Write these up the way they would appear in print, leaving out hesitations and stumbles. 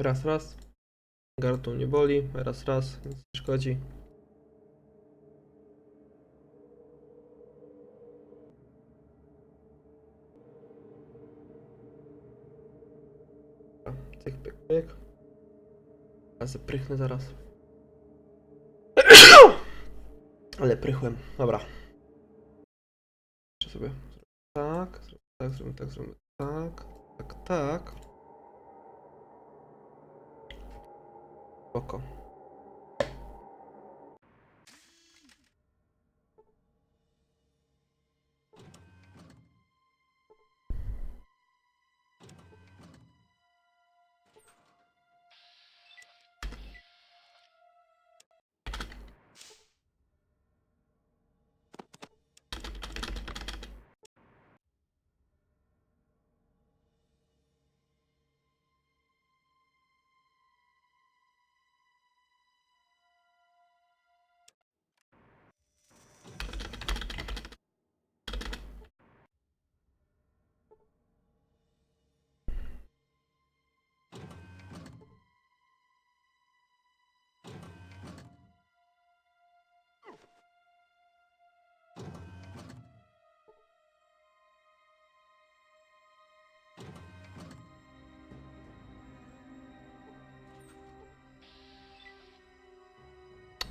Raz, raz. Gardło nie boli. Raz, raz. Nic nie szkodzi. Cyk, pyk, pyk. Ja zaprychnę zaraz. Ale prychłem. Dobra. Jeszcze sobie zrobię tak, zrobimy tak, zrobimy tak, tak, tak. Spoko.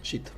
Shit.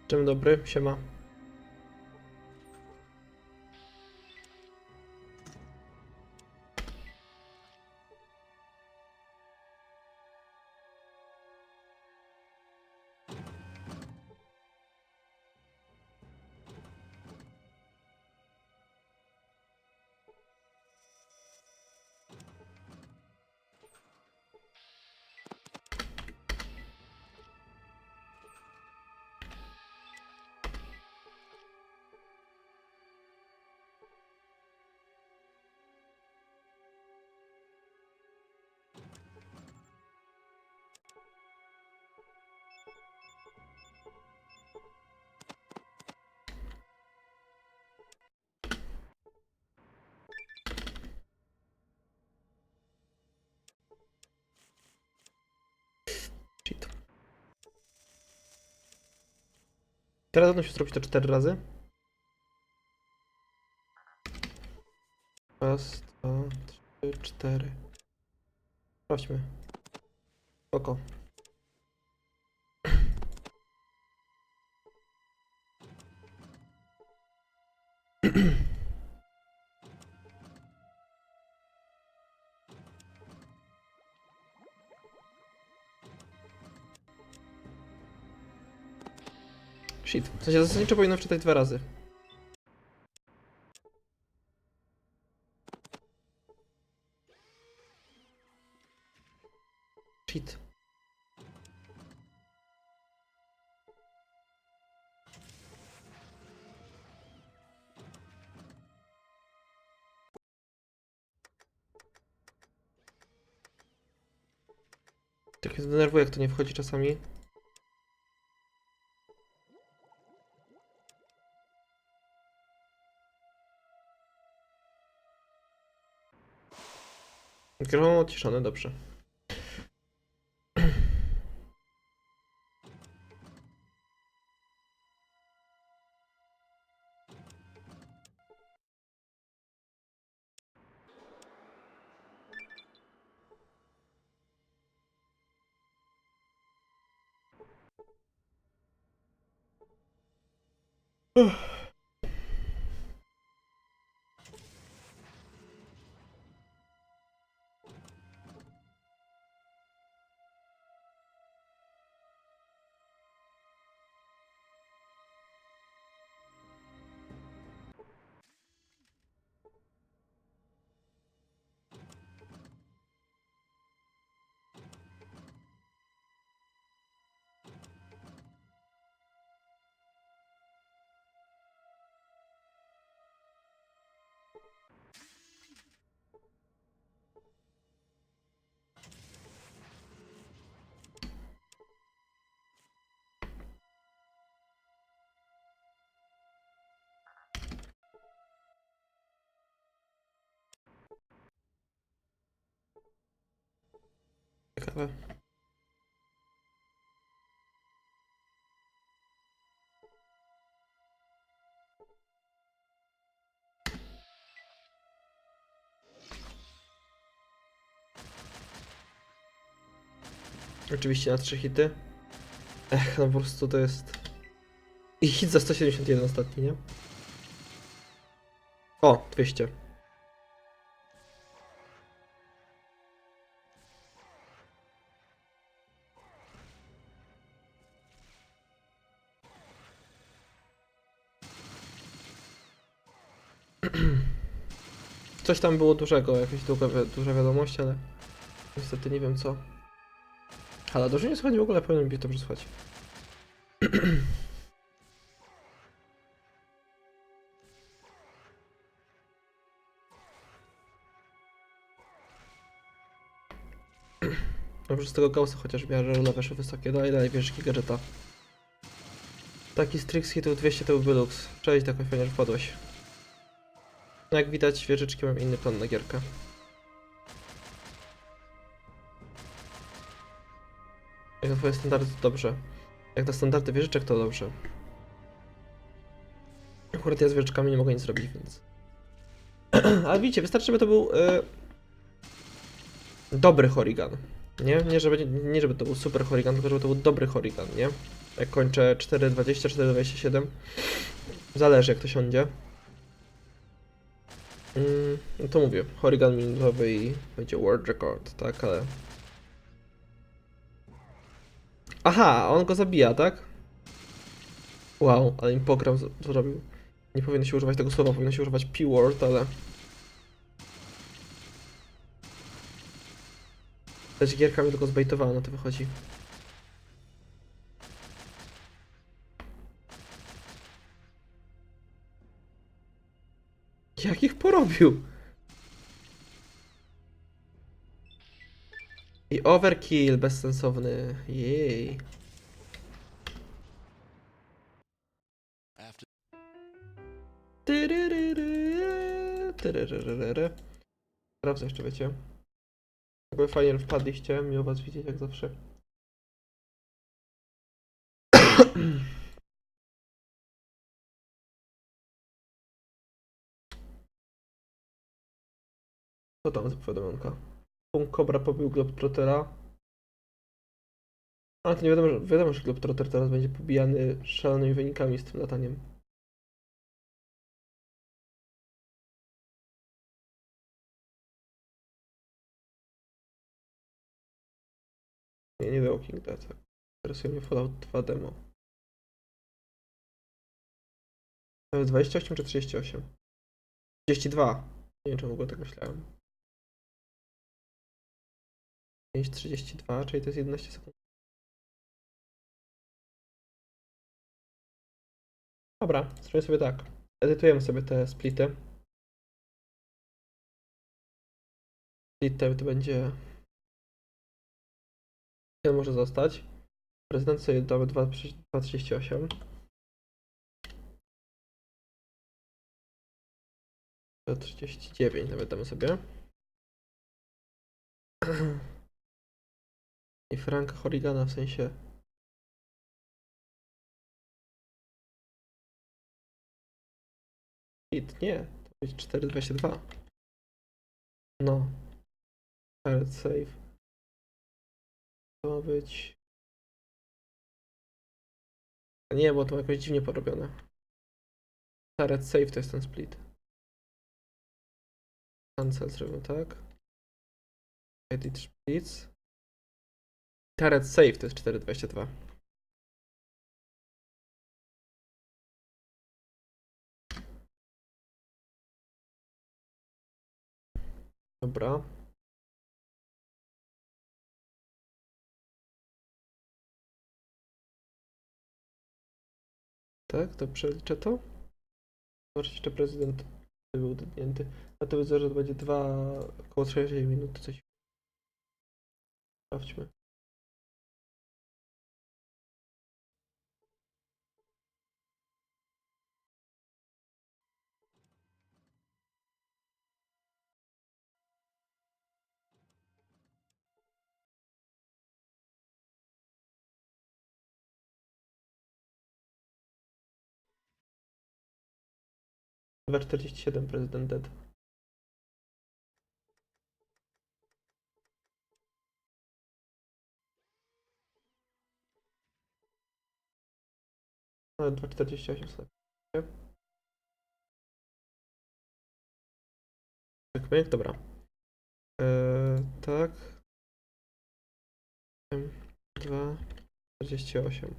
Dzień dobry, siema. Shit. Teraz będę się zrobić to 4 razy. Raz, 2, 3, 4. Sprawdźmy. Spoko. Shit. W sensie zasadniczo powinno wczytać 2 razy. Shit. Tak mnie denerwuje, jak to nie wchodzi czasami. Mikrofon odciszony, dobrze. Ciekawe. Oczywiście na 3 hity. No po prostu to jest... I hit za 171 ostatni, nie? O, 200. Coś tam było dużego, jakaś duża wiadomość, ale niestety nie wiem co. Ale dobrze nie słychać w ogóle, powinien być dobrze słychać. Dobrze z tego gaussa chociaż miarę role weszły wysokie. Dalej, wieżyczki gadżeta. Taki Strix hitów 200 to byłby luks. Cześć, tak fajnie, że wpadłeś. No jak widać, wieżyczki mam inny plan na gierkę. Jak na twoje standardy to dobrze. Jak na standardy wieżyczek to dobrze. Akurat ja z wieżyczkami nie mogę nic zrobić, więc... Ale widzicie, wystarczy, żeby to był dobry Horrigan. Nie żeby to był super Horrigan, tylko żeby to był dobry Horrigan, nie? Jak kończę 4.20, 4.27. Zależy jak to siądzie. No to mówię, Horrigan minutowy i będzie world record, tak, ale... Aha, on go zabija, tak? Wow, ale im pogram zrobił. Nie powinno się używać tego słowa, powinno się używać P-word, ale... Też gierka mnie tylko zbejtowała, no to wychodzi. Jak ich porobił? I overkill bezsensowny. Jej. Sprawdzę jeszcze, wiecie. Jakby fajnie wpadliście, miło was widzieć jak zawsze. Co tam za powiadomionka? Punkt Cobra pobił Globetrottera. Ale to nie wiadomo, że Globetrotter teraz będzie pobijany szalonymi wynikami z tym lataniem. Nie The Walking Dead. Interesuje mnie Fallout 2 demo. To jest 28 czy 38? 32. Nie wiem, czemu w ogóle tak myślałem. 5:32, czyli to jest 11 sekund. Dobra, zrobimy sobie tak. Edytujemy sobie te splity. Split to będzie... Ten może zostać. Prezydent sobie damy 2:38. 39 nawet damy sobie. I Franka Horrigana w sensie... Hit, nie. To być 4:22. No. Pirate save. To ma być... Nie, bo to jakoś dziwnie porobione. Turret save to jest ten split. Cancel zrobił, tak? Edit splits. Turret save to jest 4,22. Dobra. Tak, to przeliczę to. Zobaczcie, czy prezydent był dotknięty. A to widzę, że to będzie około 30 minut, coś. Sprawdźmy. Chyba 47 prezydent dead. No, 2,48 sobie. Tak, myk, dobra. Tak. 2,48.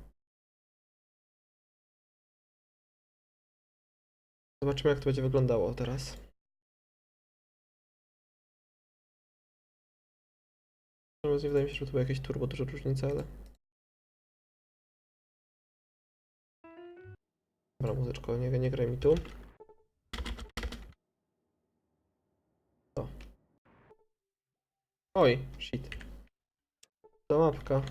Zobaczymy, jak to będzie wyglądało teraz. Nie wydaje mi się, że to było jakieś turbo duże różnice, ale... Dobra, muzyczko, nie graj mi tu. O. Oj, shit. Ta mapka.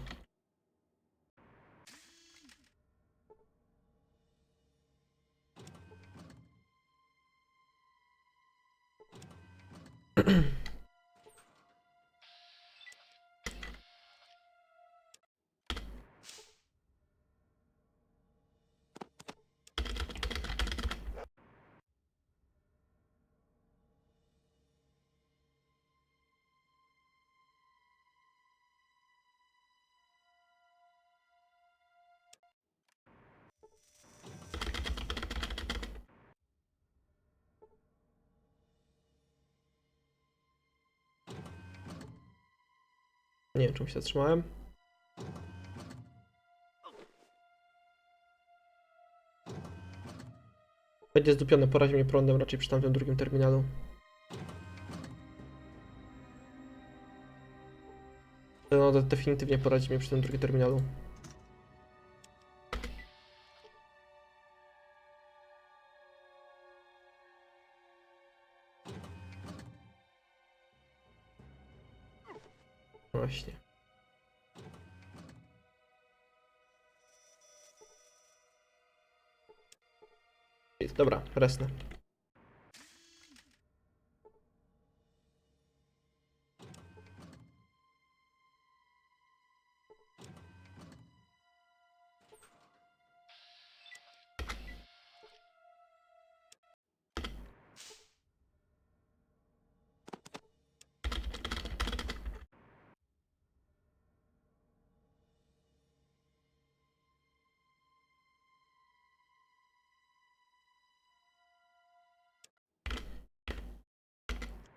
Nie wiem, czym się zatrzymałem. Będzie zdupione, porazi mnie prądem raczej przy tamtym drugim terminalu. No, definitywnie poradzi mnie przy tym drugim terminalu. Właśnie. Dobra, resnę.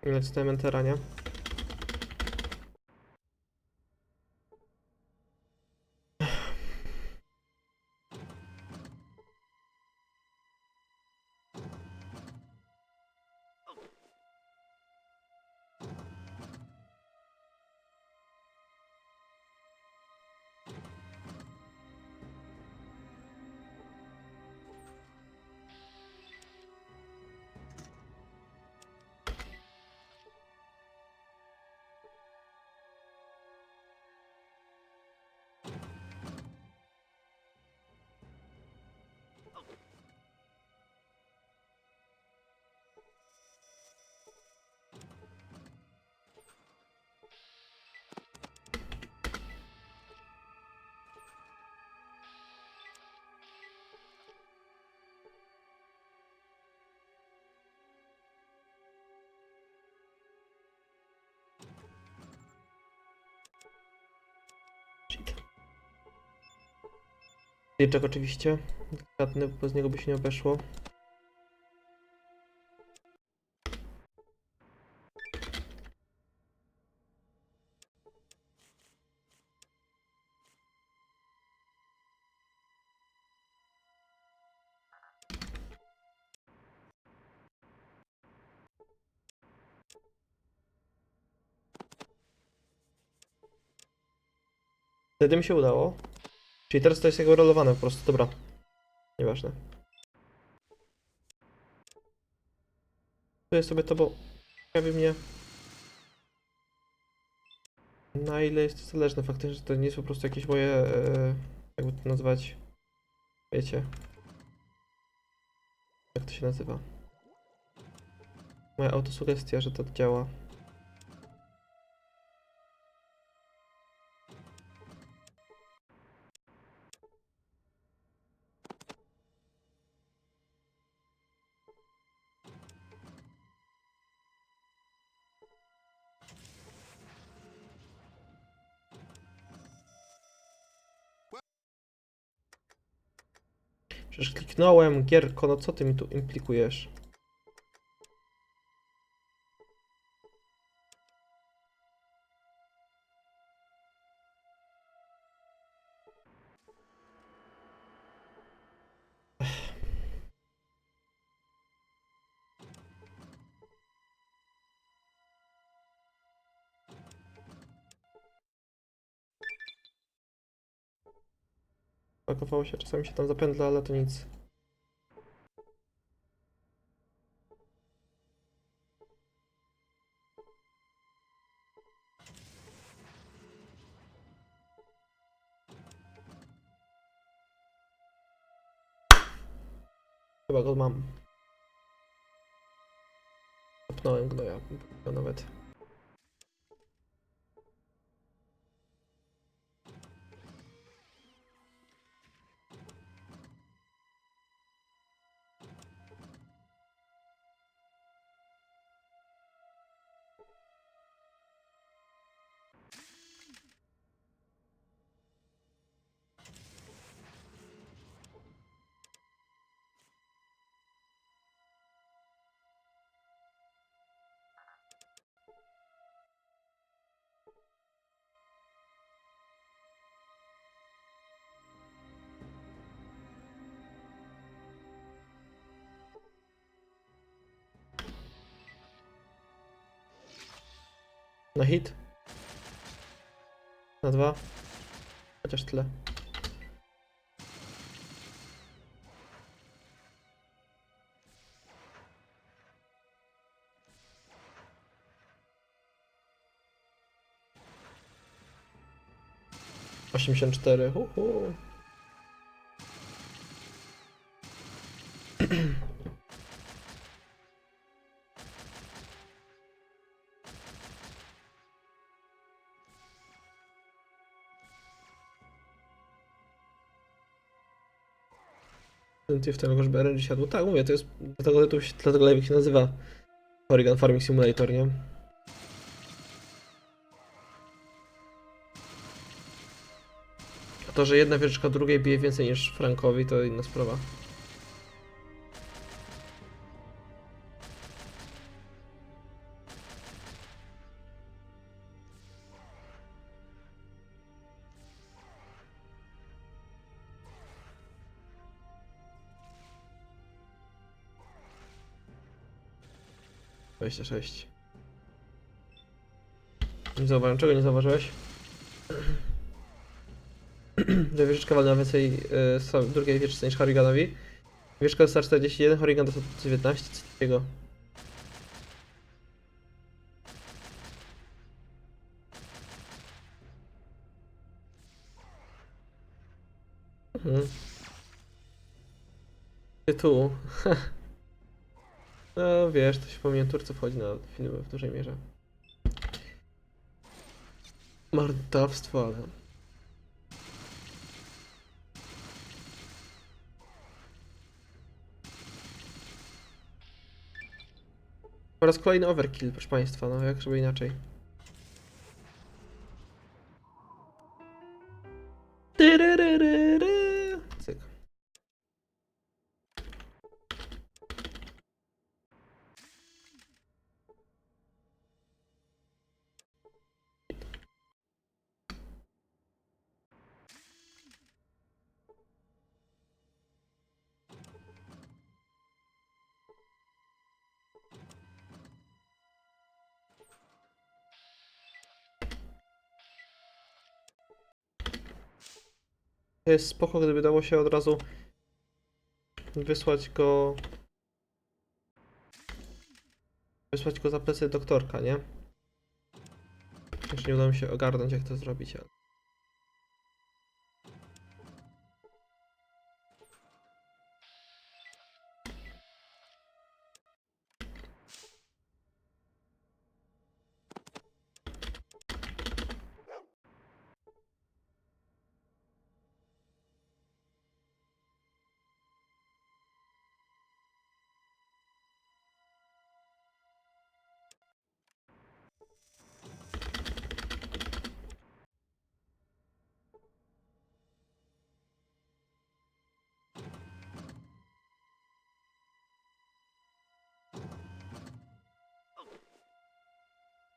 Lecę do Mentera, nie? Liczek oczywiście. Delikatny, bo z niego by się nie obeszło. Wtedy mi się udało. Czyli teraz to jest jakby rolowane po prostu, dobra. Nieważne. Tu jest sobie to, bo ciekawi mnie, na ile jest to zależne faktycznie, że to nie jest po prostu jakieś moje, jakby to nazwać, wiecie, jak to się nazywa? Moja autosugestia, że to działa. Przecież kliknąłem, Gierko, no co ty mi tu implikujesz? Pakowało się, czasami się tam zapędla, ale to nic. Chyba go mam. Zapnąłem gnoja, nawet. Na hit? Na 2? Chociaż tyle. — 84. W tego, żeby RNG siadło. Tak, mówię, to jest. Dlatego live się nazywa Horrigan Farming Simulator, nie? A to, że jedna wieżyczka drugiej bije więcej niż Frankowi, to inna sprawa. — 26. Nie zauważyłem. Czego nie zauważyłeś? Że wieżyczka walnęła więcej drugiej wieżyczce niż Horriganowi. Wieżyczka dostała 41, Horrigan dostał 19, coś takiego. Mhm. Tytułu. No wiesz, to się po miniaturce wchodzi na filmy w dużej mierze. Marnotrawstwo, ale... Po raz kolejny overkill, proszę państwa, no jak żeby inaczej. Cyk. To jest spoko, gdyby dało się od razu wysłać go... Wysłać go za plecy doktorka, nie? Jeszcze nie udało mi się ogarnąć, jak to zrobić, ale...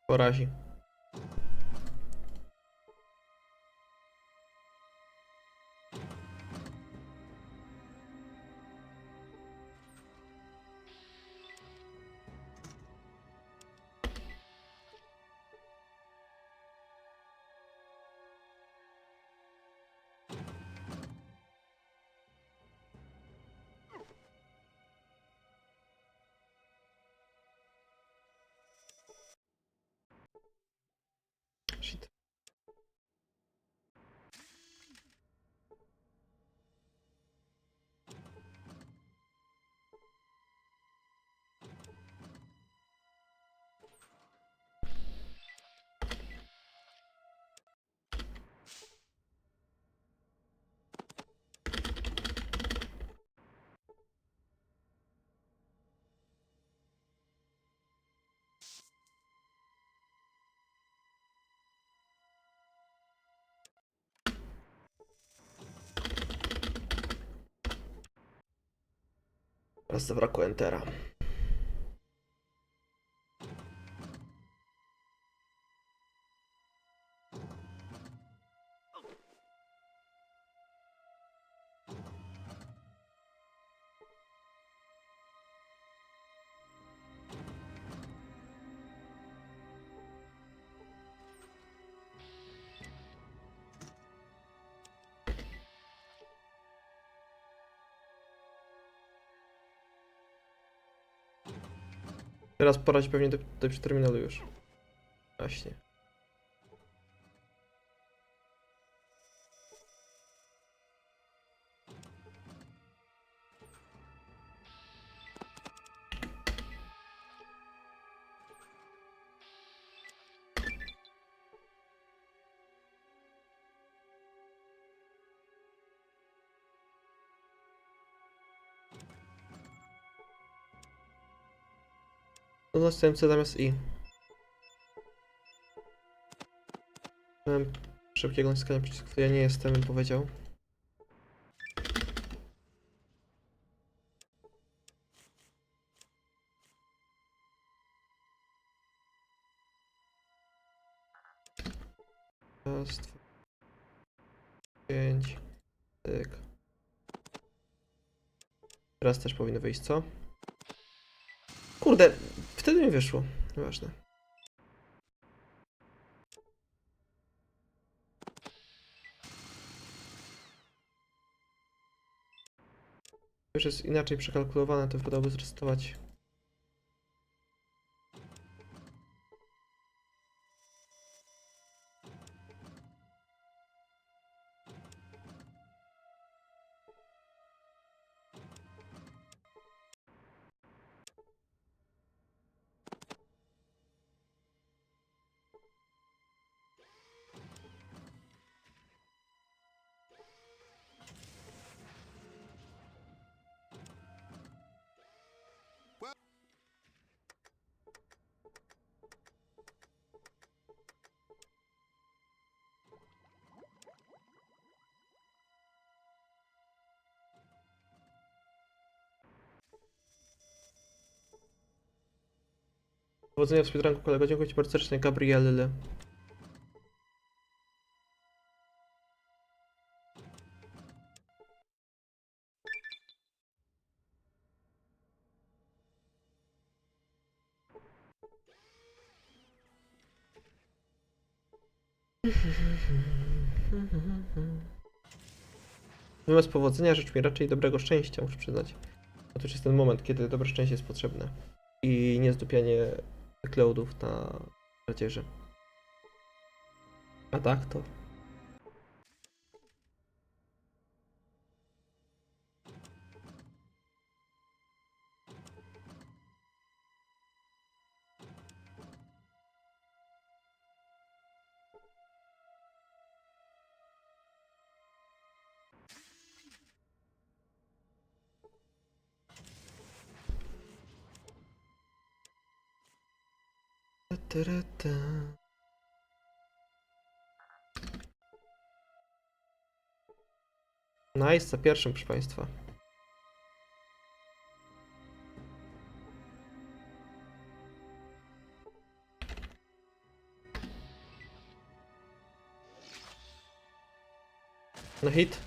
Porazi. Shit. Teraz zabrakło Entera. Teraz pora się pewnie do przy terminalu już. Właśnie. No następcy zamiast I. Miałem szybkiego naciskania przycisków, to ja nie jestem, bym powiedział. Raz, dwa, 5. Tyk. Teraz też powinno wyjść, co? Kurde, wtedy mi wyszło. Nieważne. Już jest inaczej przekalkulowane, to wypadałoby zresetować. Powodzenia w speedrunku, kolego. Dziękuję Ci bardzo serdecznie, Gabrielle. Zamiast powodzenia życz mi raczej dobrego szczęścia, muszę przyznać. To już jest ten moment, kiedy dobre szczęście jest potrzebne. I nie zdupianie cloudów na kradzieży. A tak to... Nice, za pierwszym, proszę Państwa. Na hit.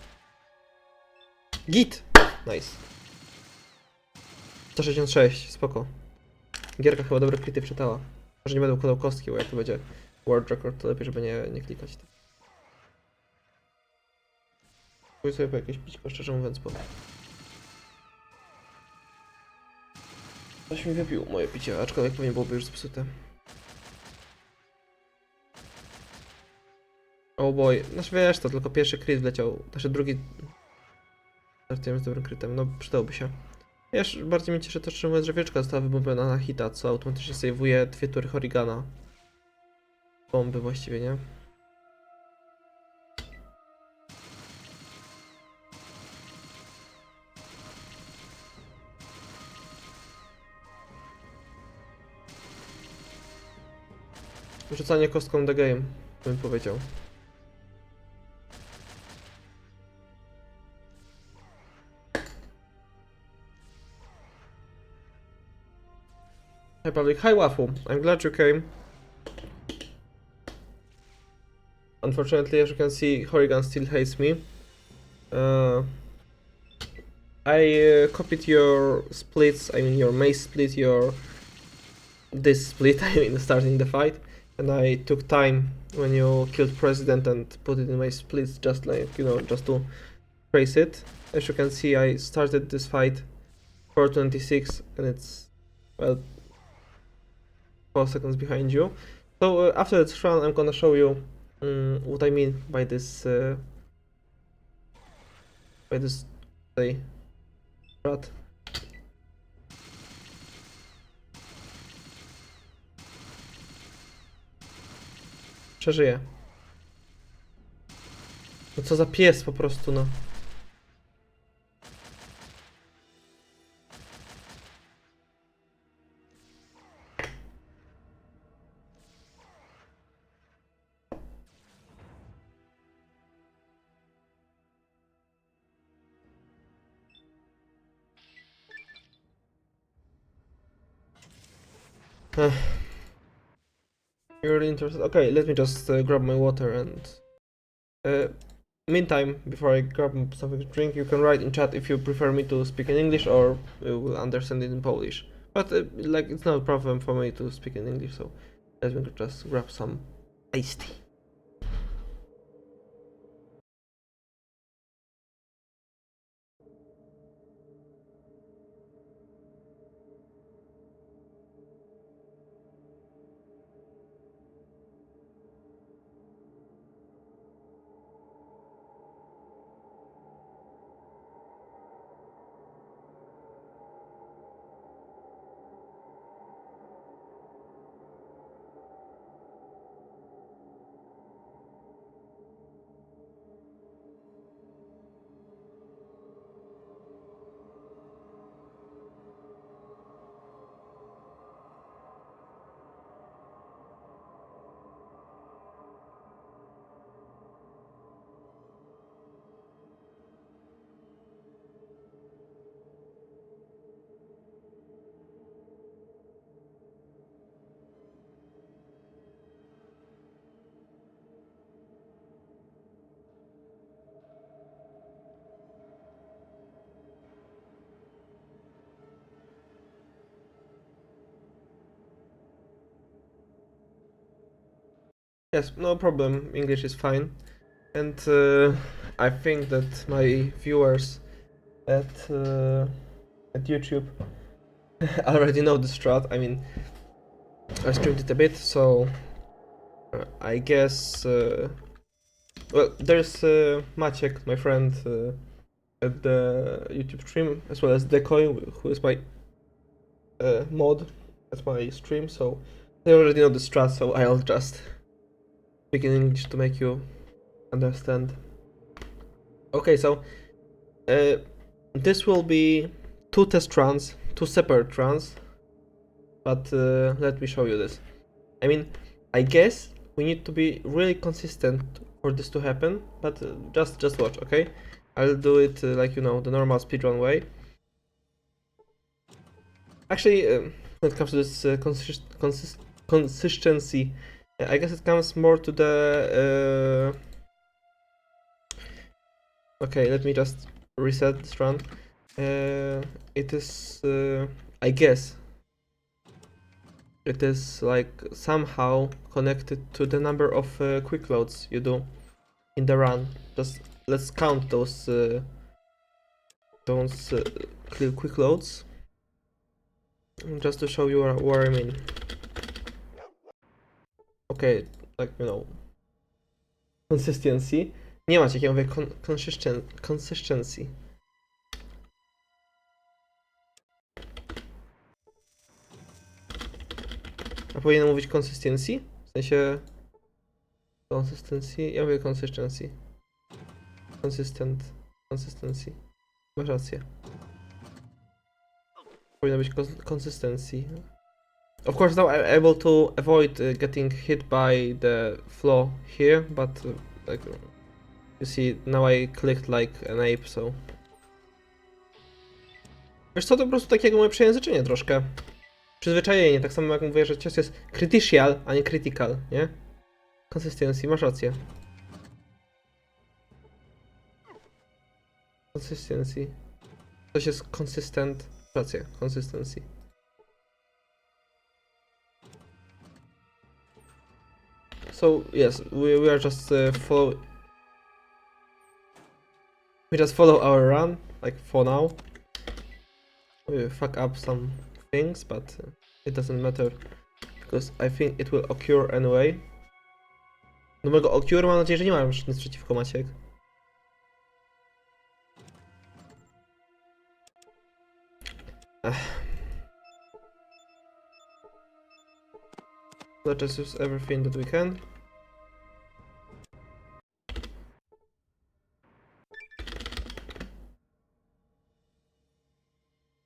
Git! Nice. 166, spoko. Gierka chyba dobre klity wczytała. Może nie będę układał kostki, bo jak to będzie world record, to lepiej, żeby nie klikać. Pójdę sobie po jakieś pićko, szczerze mówiąc, bo... Ktoś mi wypił moje picie, aczkolwiek pewnie byłoby już zepsute. Oh boy, znaczy wiesz, to tylko pierwszy crit wleciał, znaczy drugi... Startujemy z dobrym critem, no przydałoby się. Wiesz, bardziej mnie cieszy to, że moja drzewieczka została wybombiona na hita, co automatycznie save'uje 2 tury Horrigana. Bomby właściwie, nie? Rzucanie kostką the game, bym powiedział. Hi public, hi Wafu, I'm glad you came. Unfortunately, as you can see, Horrigan still hates me. I copied your splits, I mean your mace split, this split, I mean starting the fight. And I took time when you killed President and put it in my splits just like, you know, just to trace it. As you can see, I started this fight 426 and it's, well, 4 seconds behind you. So after this run, I'm gonna show you what I mean by this say, strat. Przeżyję. No co za pies po prostu, no. You're really interested? Okay, let me just grab my water and... meantime, before I grab something to drink, you can write in chat if you prefer me to speak in English or you will understand it in Polish. But like, it's not a problem for me to speak in English, so let me just grab some iced tea. Yes, no problem. English is fine. And I think that my viewers at YouTube already know the strat. I mean, I streamed it a bit, so I guess. Well, there's Maciek, my friend, at the YouTube stream, as well as Decoy, who is my mod at my stream. So they already know the strat. So I'll just speak in English to make you understand. Okay, so this will be 2 test runs, 2 separate runs, but let me show you this. I mean, I guess we need to be really consistent for this to happen, but just watch, okay? I'll do it like, you know, the normal speedrun way. Actually, when it comes to this consistency, I guess it comes more to the... Okay, let me just reset this run. It is, I guess, it is like somehow connected to the number of quick loads you do in the run. Just let's count those quick loads, just to show you what I mean. Okay, like, you know, consistency. Nie macie, jak ja mówię consistency. A powinienem mówić consistency? W sensie... Consistency? Ja mówię consistency. Consistency. Masz rację. Powinno być consistency. Of course now I'm able to avoid getting hit by the floor here, but like you see, now I clicked like an ape, so... Wiesz co, to po prostu takiego moje przejęzyczenie troszkę. Przyzwyczajenie, tak samo jak mówię, że cios jest critical, a nie critical, nie? Consistency, masz rację. Consistency. Coś jest consistent, rację, consistency. So yes, we are just we just follow our run, like for now. We fuck up some things, but it doesn't matter because I think it will occur anyway. Do mojego occur mam nadzieję, że nie mam już nic przeciwko, Maciek. Let's just use everything that we can.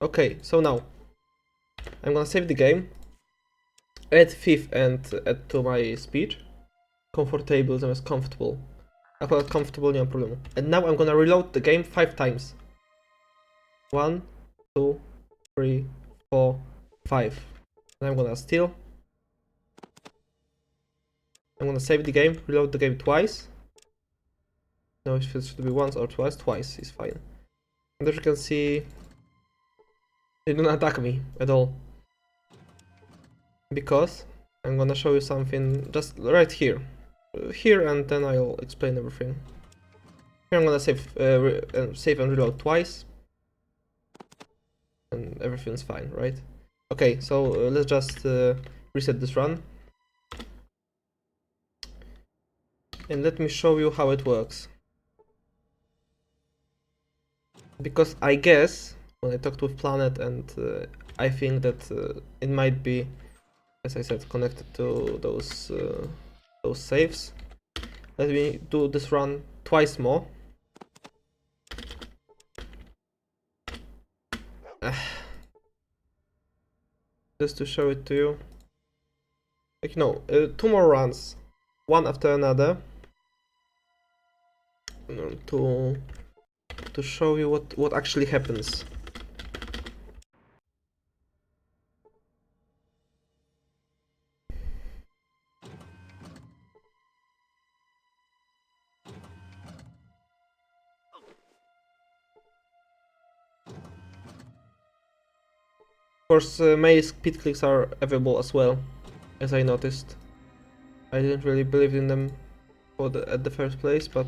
Okay, so now I'm gonna save the game, add fifth and add to my speech. Comfortable zamiast comfortable. Akurat comfortable nie mam problemu. And now I'm gonna reload the game 5 times. 1, 2, 3, 4, 5. And I'm gonna steal. I'm gonna save the game, reload the game twice. No, it should be once or twice. Twice is fine. And as you can see, they don't attack me at all. Because I'm gonna show you something just right here. Here, and then I'll explain everything. Here I'm gonna save and reload twice. And everything's fine, right? Okay, so let's just reset this run. And let me show you how it works. Because I guess, when I talked with Planet, and I think that it might be, as I said, connected to those saves. Let me do this run twice more. Just to show it to you. Like, no, 2 more runs, one after another. To show you what actually happens. Of course, melee speed clicks are available as well, as I noticed. I didn't really believe in them at the first place, but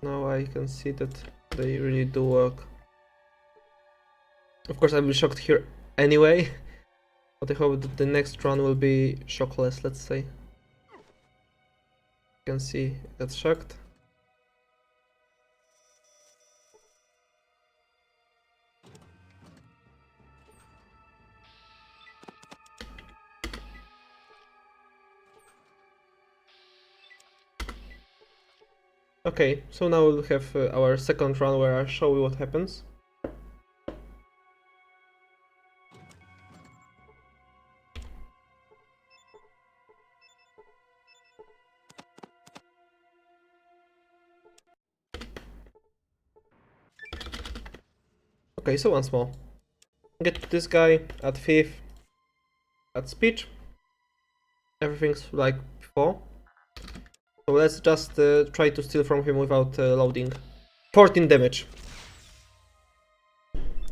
Now I can see that they really do work. Of course, I will be shocked here anyway, but I hope that the next run will be shockless, let's say. You can see I got shocked. Okay, so now we'll have our second run where I show you what happens. Okay, so once more. Get this guy at 5th, at speech. Everything's like before. So let's just try to steal from him without loading. 14 damage.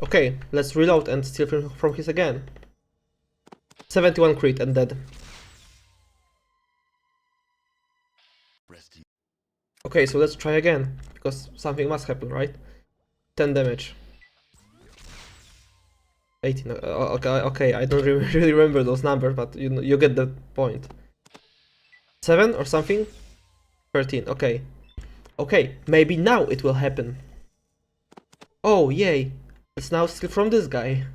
Okay, let's reload and steal from his again. 71 crit and dead. Okay, so let's try again, because something must happen, right? 10 damage. 18, okay, I don't really remember those numbers, but you know, you get the point. 7 or something? 13, okay. Okay, maybe now it will happen. Oh, yay. Let's now steal from this guy.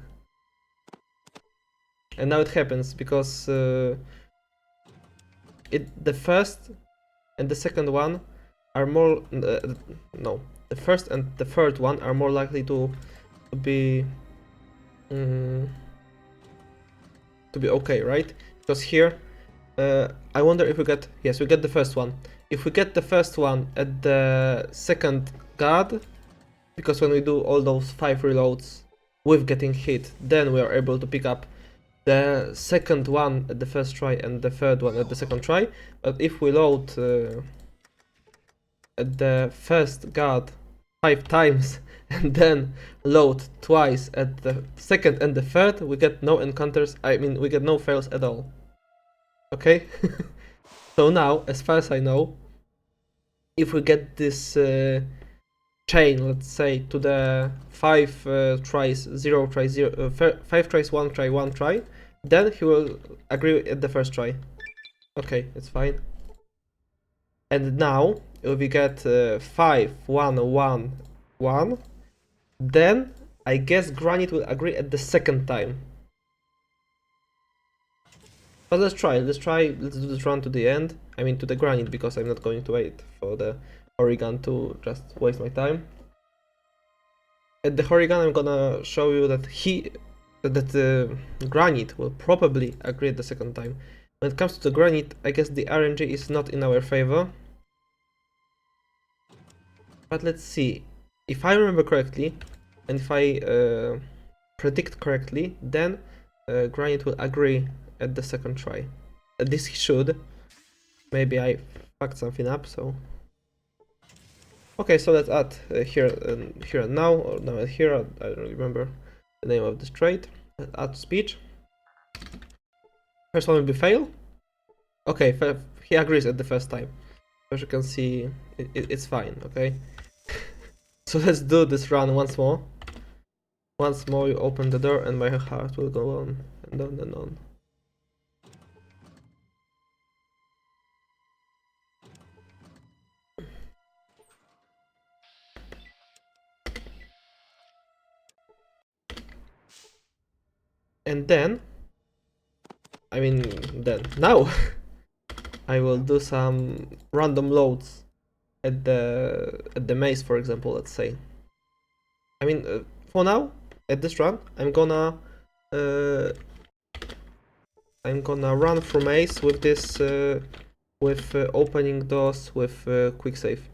And now it happens, because the first and the second one are more... no, the first and the third one are more likely to be... to be okay, right? Because here, I wonder if we get... Yes, we get the first one. If we get the first one at the second guard, because when we do all those 5 reloads with getting hit, then we are able to pick up the second one at the first try and the third one at the second try. But if we load at the first guard 5 times and then load twice at the second and the third, we get no encounters, I mean we get no fails at all. Okay? So now, as far as I know, if we get this chain, let's say, to the 5 tries, 0 try, 0, 5 tries, 1 try, 1 try, then he will agree at the first try. Okay, it's fine. And now, if we get 5, 1, 1, 1, then I guess Granite will agree at the second time. But let's do this run to the end. I mean to the Granite, because I'm not going to wait for the Horrigan to just waste my time. At the Horrigan, I'm gonna show you that Granite will probably agree at the second time. When it comes to the Granite, I guess the RNG is not in our favor. But let's see. If I remember correctly, and if I predict correctly, then Granite will agree at the second try. At least he should. Maybe I fucked something up, so... Okay, so let's add here and now, or now and here, I don't remember the name of this trait. Let's add speech. First one will be fail. Okay, he agrees at the first time. As you can see, it's fine, okay? So let's do this run once more. Once more you open the door and my heart will go on and on and on. And then, now I will do some random loads at the maze, for example, let's say. I mean, for now, at this run, I'm gonna run through maze with this, with opening doors with quick save.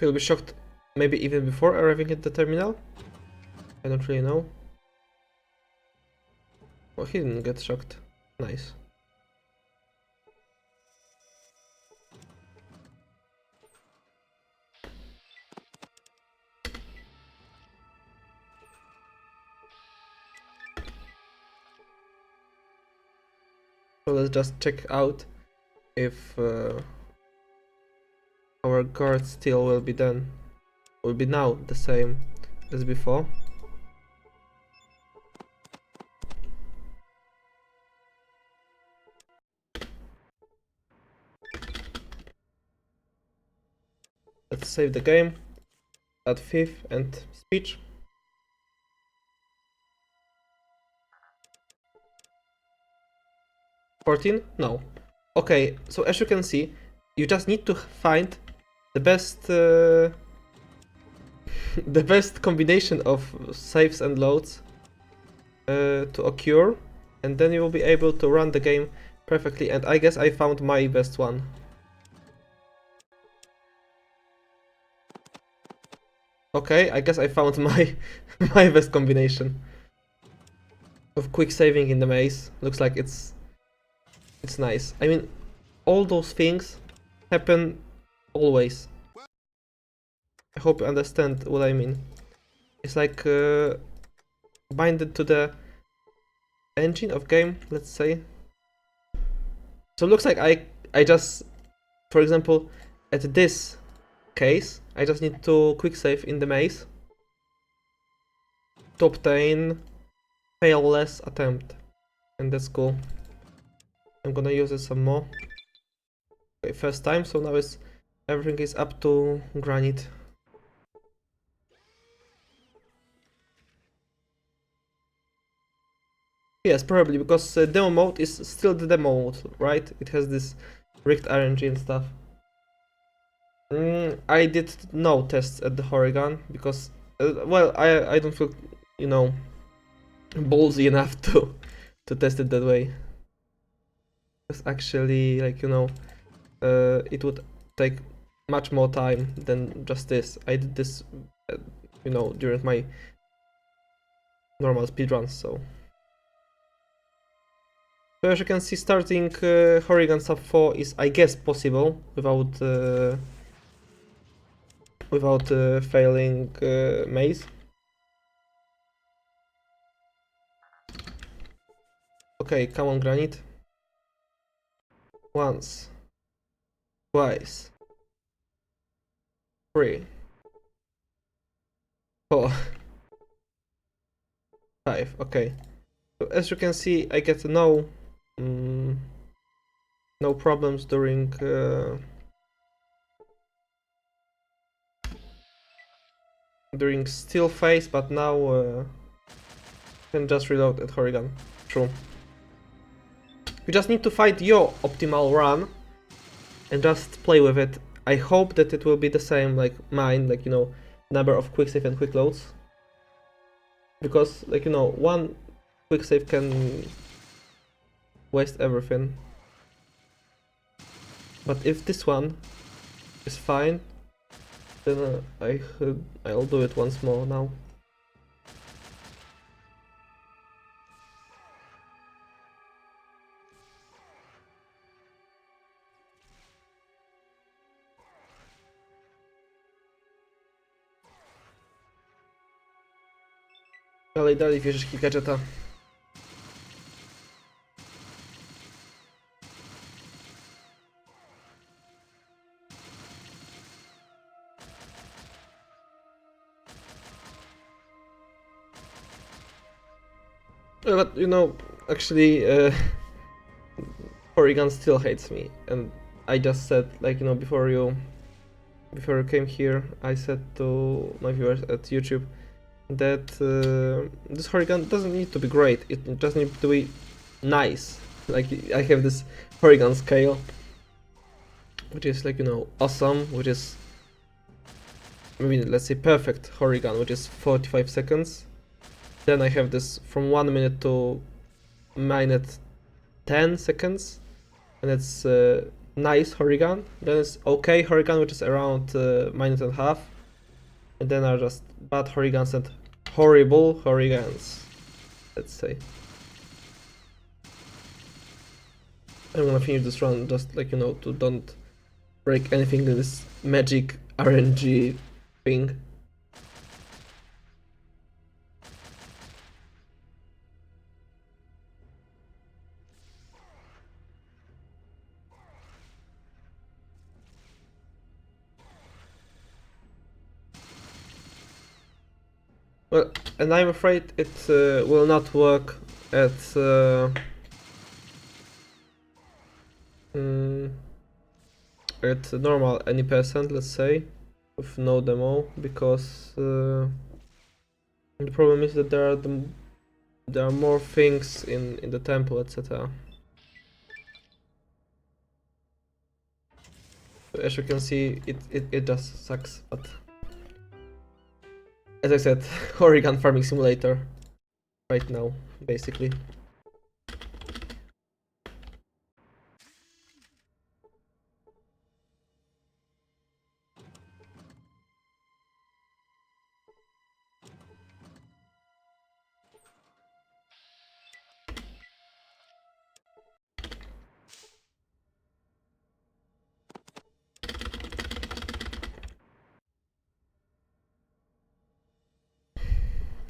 You'll be shocked maybe even before arriving at the terminal. I don't really know. Oh, he didn't get shocked. Nice. So let's just check out if our guard steel will be now the same as before. Let's save the game, add 5th and speech. $14? No. Okay, so as you can see, you just need to find the best the best combination of saves and loads to occur, and then you will be able to run the game perfectly, and I guess I found my best one. Okay, I guess I found my my best combination of quick saving in the maze. Looks like it's nice. I mean, all those things happen always. I hope you understand what I mean. It's like binded to the engine of game, let's say. So it looks like I just, for example, at this case, I just need to quick save in the maze to obtain fail-less attempt, and that's cool. I'm gonna use it some more. Okay, first time, so now everything is up to granite. Yes, probably, because demo mode is still the demo mode, right? It has this rigged RNG and stuff. I did no tests at the Horrigan because, well, I don't feel, you know, ballsy enough to test it that way. It's actually, like, you know, it would take much more time than just this. I did this, you know, during my normal speedruns, so. So as you can see, starting Horrigan sub 4 is, I guess, possible without failing maze. Okay, come on, granite. Once, twice, 3, 4, 5. Okay. So as you can see, I get no problems during steel phase, but now can just reload at Horrigan. True. You just need to find your optimal run and just play with it. I hope that it will be the same like mine, like, you know, number of quick save and quick loads. Because, like, you know, one quick save can waste everything. But if this one is fine, then I'll do it once more now. Dalej wieżyczki gadżeta. But you know, actually, Horrigan still hates me, and I just said, like, you know, before you came here, I said to my viewers at YouTube that this Horrigan doesn't need to be great, it just needs to be nice. Like, I have this Horrigan scale, which is, like, you know, awesome, which is, maybe, let's say, perfect Horrigan, which is 45 seconds. Then I have this from 1 minute to minute 10 seconds, and it's nice Horrigan. Then it's okay Horrigan, which is around minute and a half, and then are just bad Horrigans and horrible Horrigans, let's say. I'm gonna finish this run just like, you know, to don't break anything in this magic RNG thing. Well, and I'm afraid it will not work at normal any percent, let's say, with no demo, because the problem is that there are more things in the temple, etc. So as you can see, it just sucks, but as I said, Horrigan Farming Simulator right now, basically.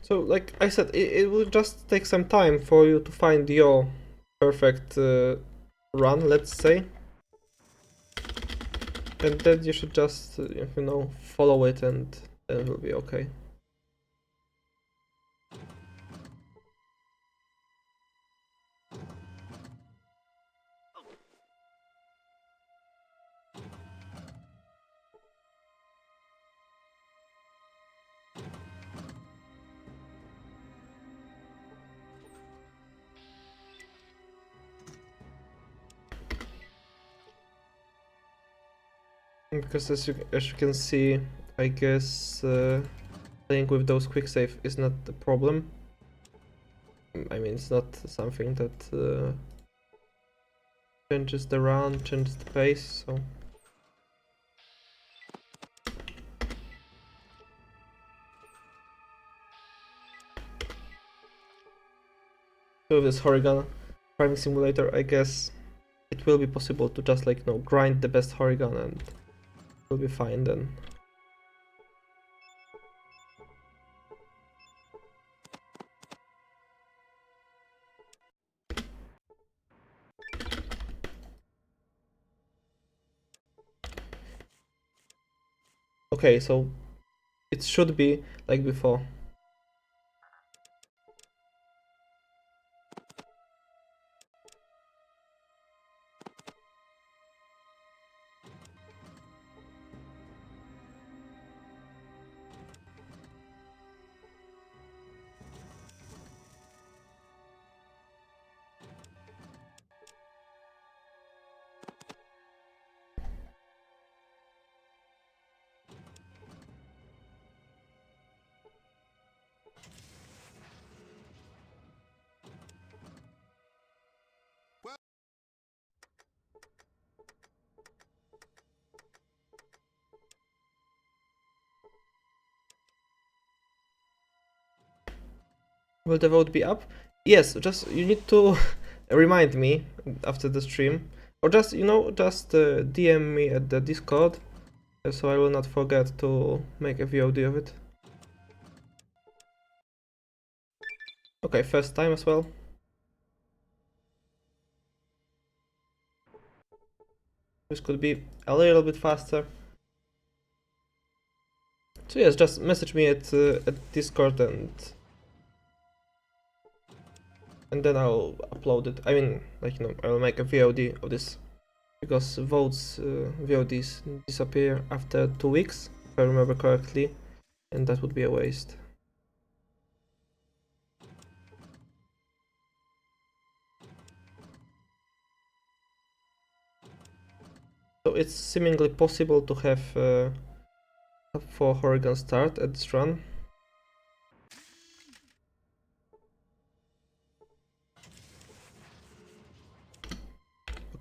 So, like I said, it will just take some time for you to find your perfect run, let's say. And then you should just, you know, follow it and then it will be okay. Because as you can see, I guess playing with those quick save is not the problem. I mean, it's not something that changes the run, changes the pace, so... With this Horrigan Farming Simulator, I guess it will be possible to just, like, you know, grind the best Horrigan and will be fine then. Okay, so it should be like before. Will the vote be up? Yes, just you need to remind me after the stream, or just, you know, just DM me at the Discord, so I will not forget to make a VOD of it. Okay, first time as well. This could be a little bit faster. So yes, just message me at Discord and then I'll upload it. I mean, like, you know, I'll make a VOD of this, because votes VODs disappear after 2 weeks, if I remember correctly, and that would be a waste. So it's seemingly possible to have top 4 Horrigan start at this run.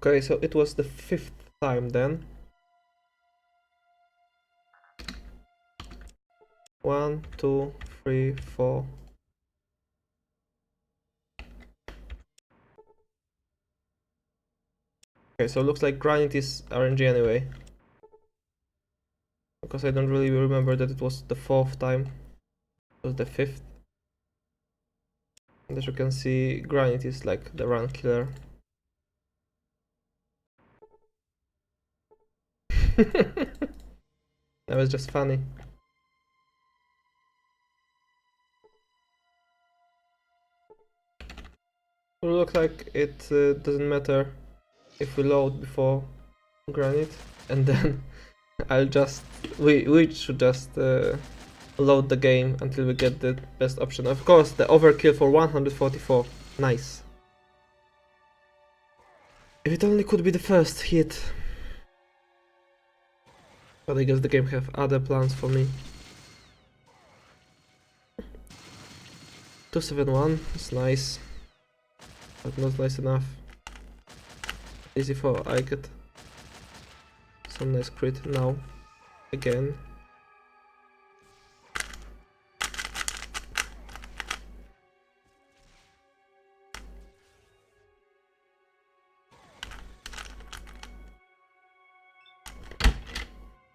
Okay, so it was the 5th time then. 1, 2, 3, 4. Okay, so it looks like granite is RNG anyway. Because I don't really remember that it was the 4th time. It was the 5th. And as you can see, granite is like the run killer. That was just funny. It looks like it doesn't matter if we load before granite, and then we should just load the game until we get the best option. Of course, the overkill for 144. Nice. If it only could be the first hit. But I guess the game have other plans for me. 271 is nice, but not nice enough. Easy for I get some nice crit now again.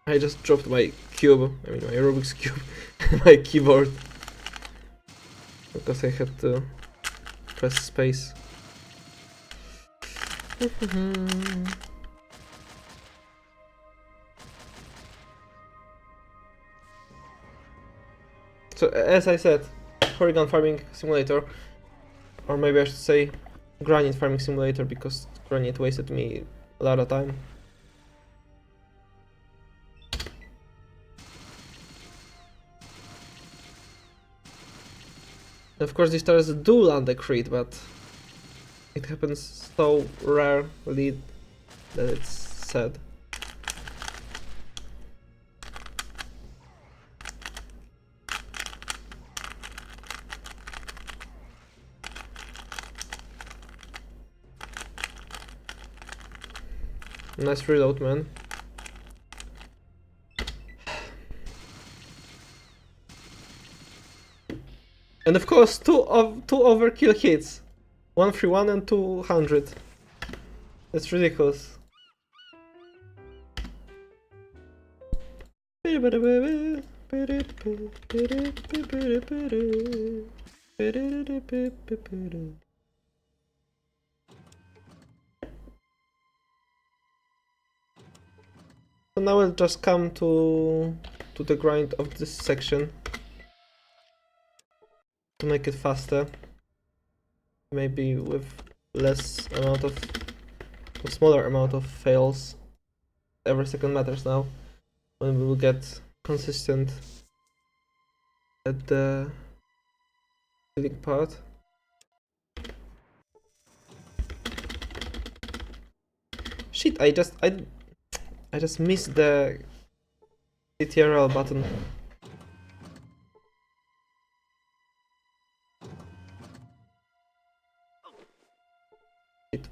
I just dropped my cube, I mean my Rubik's cube, my keyboard, because I had to press space. So as I said, Horrigan Farming Simulator, or maybe I should say Granite Farming Simulator, because Granite wasted me a lot of time. Of course, these stars do land a crit, but it happens so rarely that it's sad. Nice reload, man. And of course, two overkill hits. 131 and 200. That's ridiculous. So now we'll just come to the grind of this section to make it faster. Maybe with less amount of smaller amount of fails. Every second matters now, when we will get consistent at the building part. Shit! I just missed the TTRL button. Shit.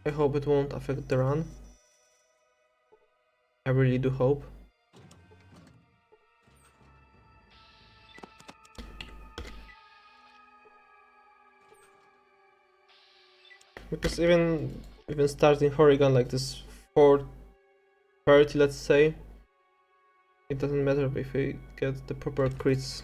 I hope it won't affect the run. I really do hope. Because even starting Horrigan like this 430, let's say, it doesn't matter if we get the proper crits.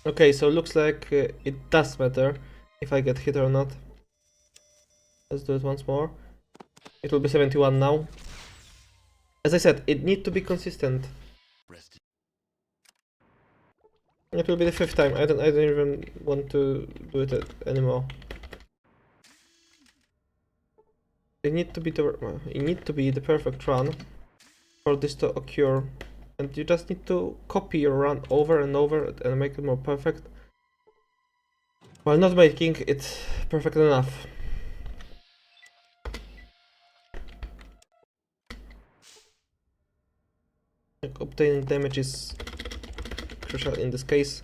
Okay, so looks like it does matter if I get hit or not. Let's do it once more. It will be 71 now. As I said, it needs to be consistent. It will be the 5th time. I don't even want to do it anymore. It need to be the perfect run for this to occur, and you just need to copy your run over and over and make it more perfect, while not making it perfect enough. Like, obtaining damage is crucial in this case.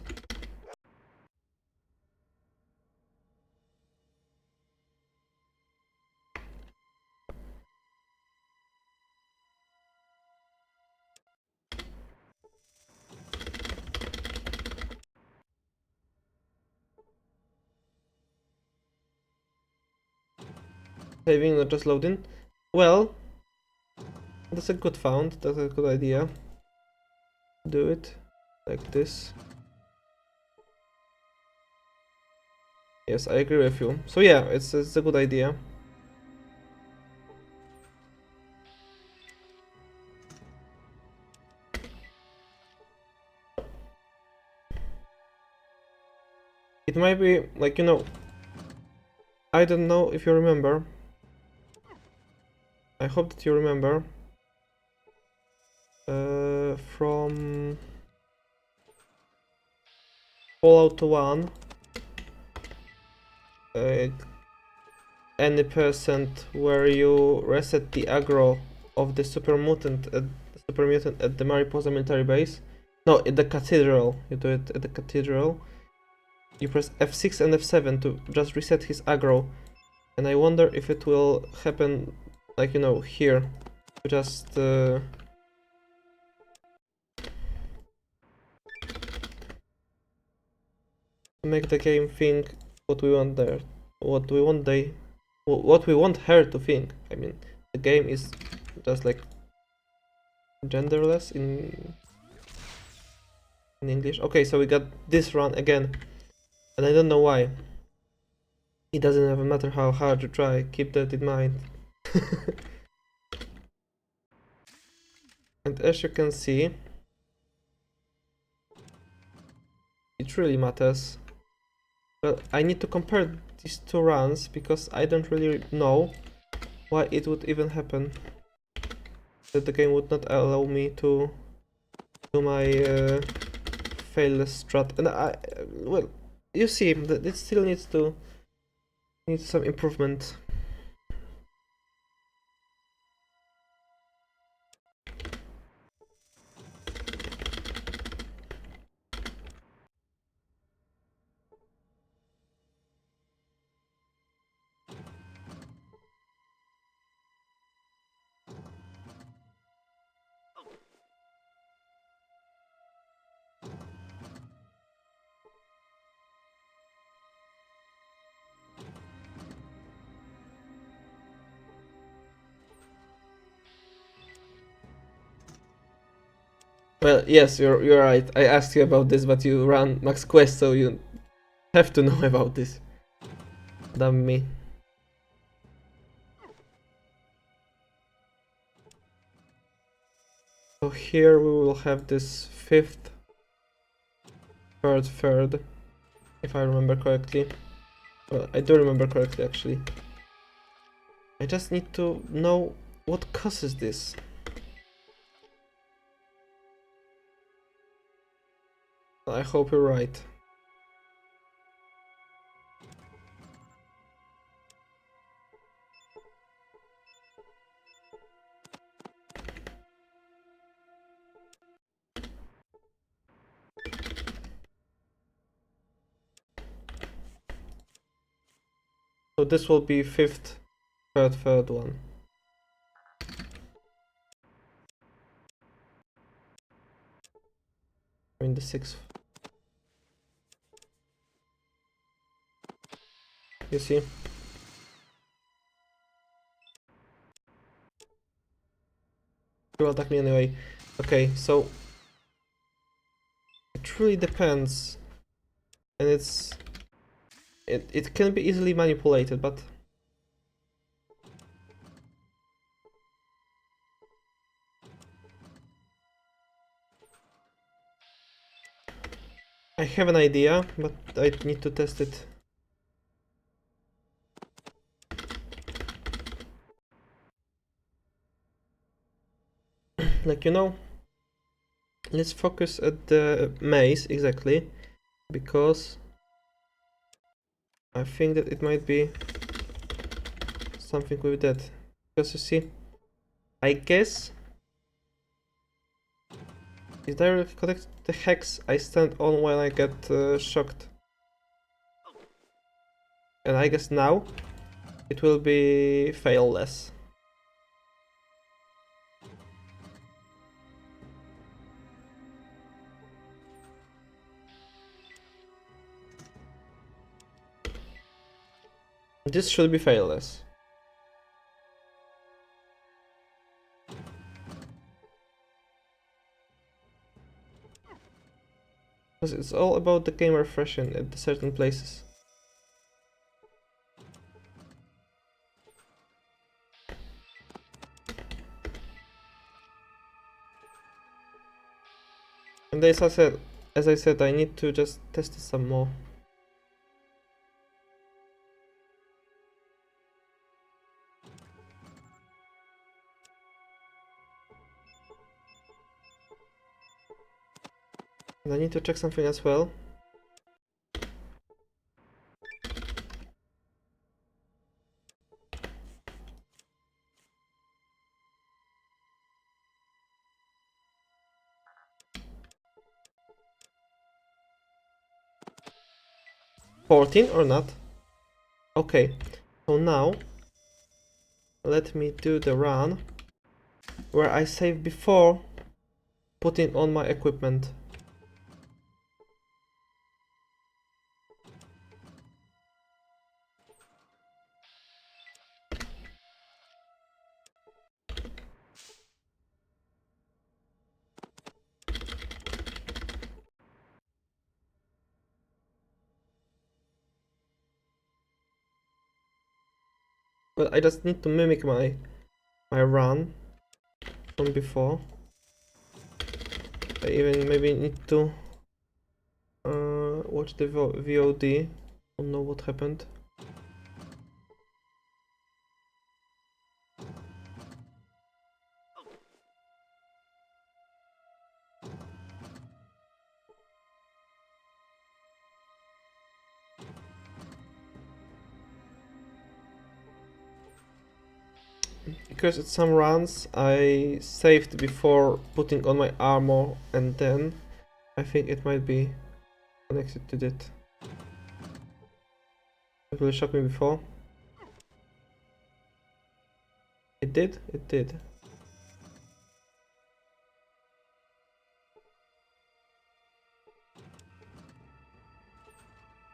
Saving, not just loading. Well, that's a good found. That's a good idea. Do it like this. Yes, I agree with you. So yeah, it's a good idea. It might be like, you know, I don't know if you remember. I hope that you remember. From Fallout 1, any percent where you reset the aggro of the super mutant at the Mariposa military base. No, at the cathedral. You do it at the cathedral. You press F6 and F7 to just reset his aggro. And I wonder if it will happen, like, you know, here. Just make the game think what we want there, what we want her to think. I mean, the game is just like genderless in English. Okay, so we got this run again, and I don't know why. It doesn't even matter how hard you try. Keep that in mind. And as you can see, it really matters. Well, I need to compare these two runs because I don't really know why it would even happen. That the game would not allow me to do my fail strat, and well, you see that it still needs some improvement. Well, yes, you're right. I asked you about this, but you ran Max Quest, so you have to know about this. Damn me. So here we will have this 5th, 3rd, if I remember correctly. Well, I do remember correctly, actually. I just need to know what causes this. I hope you're right. So this will be 5th, 3rd one. I mean the 6th. You see? He will attack me anyway. Okay, so it really depends, and it can be easily manipulated, but I have an idea, but I need to test it. Like, you know, let's focus at the maze exactly, because I think that it might be something with that. Because you see, I guess it directly connects the hex I stand on when I get shocked. And I guess now it will be fail-less. This should be fail-less. Because it's all about the game refreshing at certain places. And as I said, I need to just test it some more. And I need to check something as well. $14 or not? Okay, so now let me do the run where I saved before putting on my equipment. Well, I just need to mimic my run from before. I even maybe need to watch the VOD. Don't know what happened. Because at some runs I saved before putting on my armor, and then I think it might be connected to that. It will shock me before. It did? It did.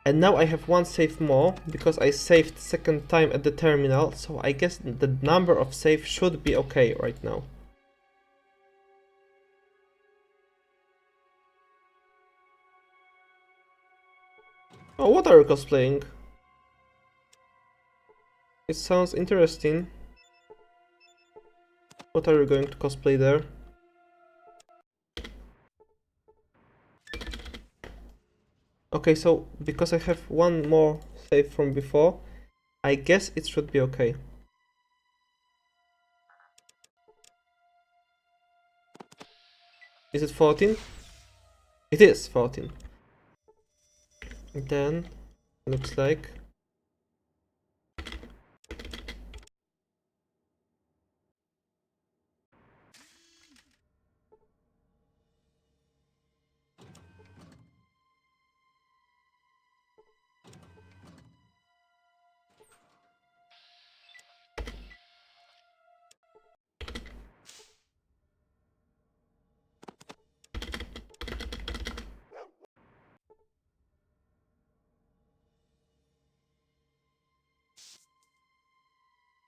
And now I have one save more, because I saved second time at the terminal, so I guess the number of saves should be okay right now. Oh, what are you cosplaying? It sounds interesting. What are you going to cosplay there? Okay, so because I have one more save from before, I guess it should be okay. Is it 14? It is 14. Then, looks like...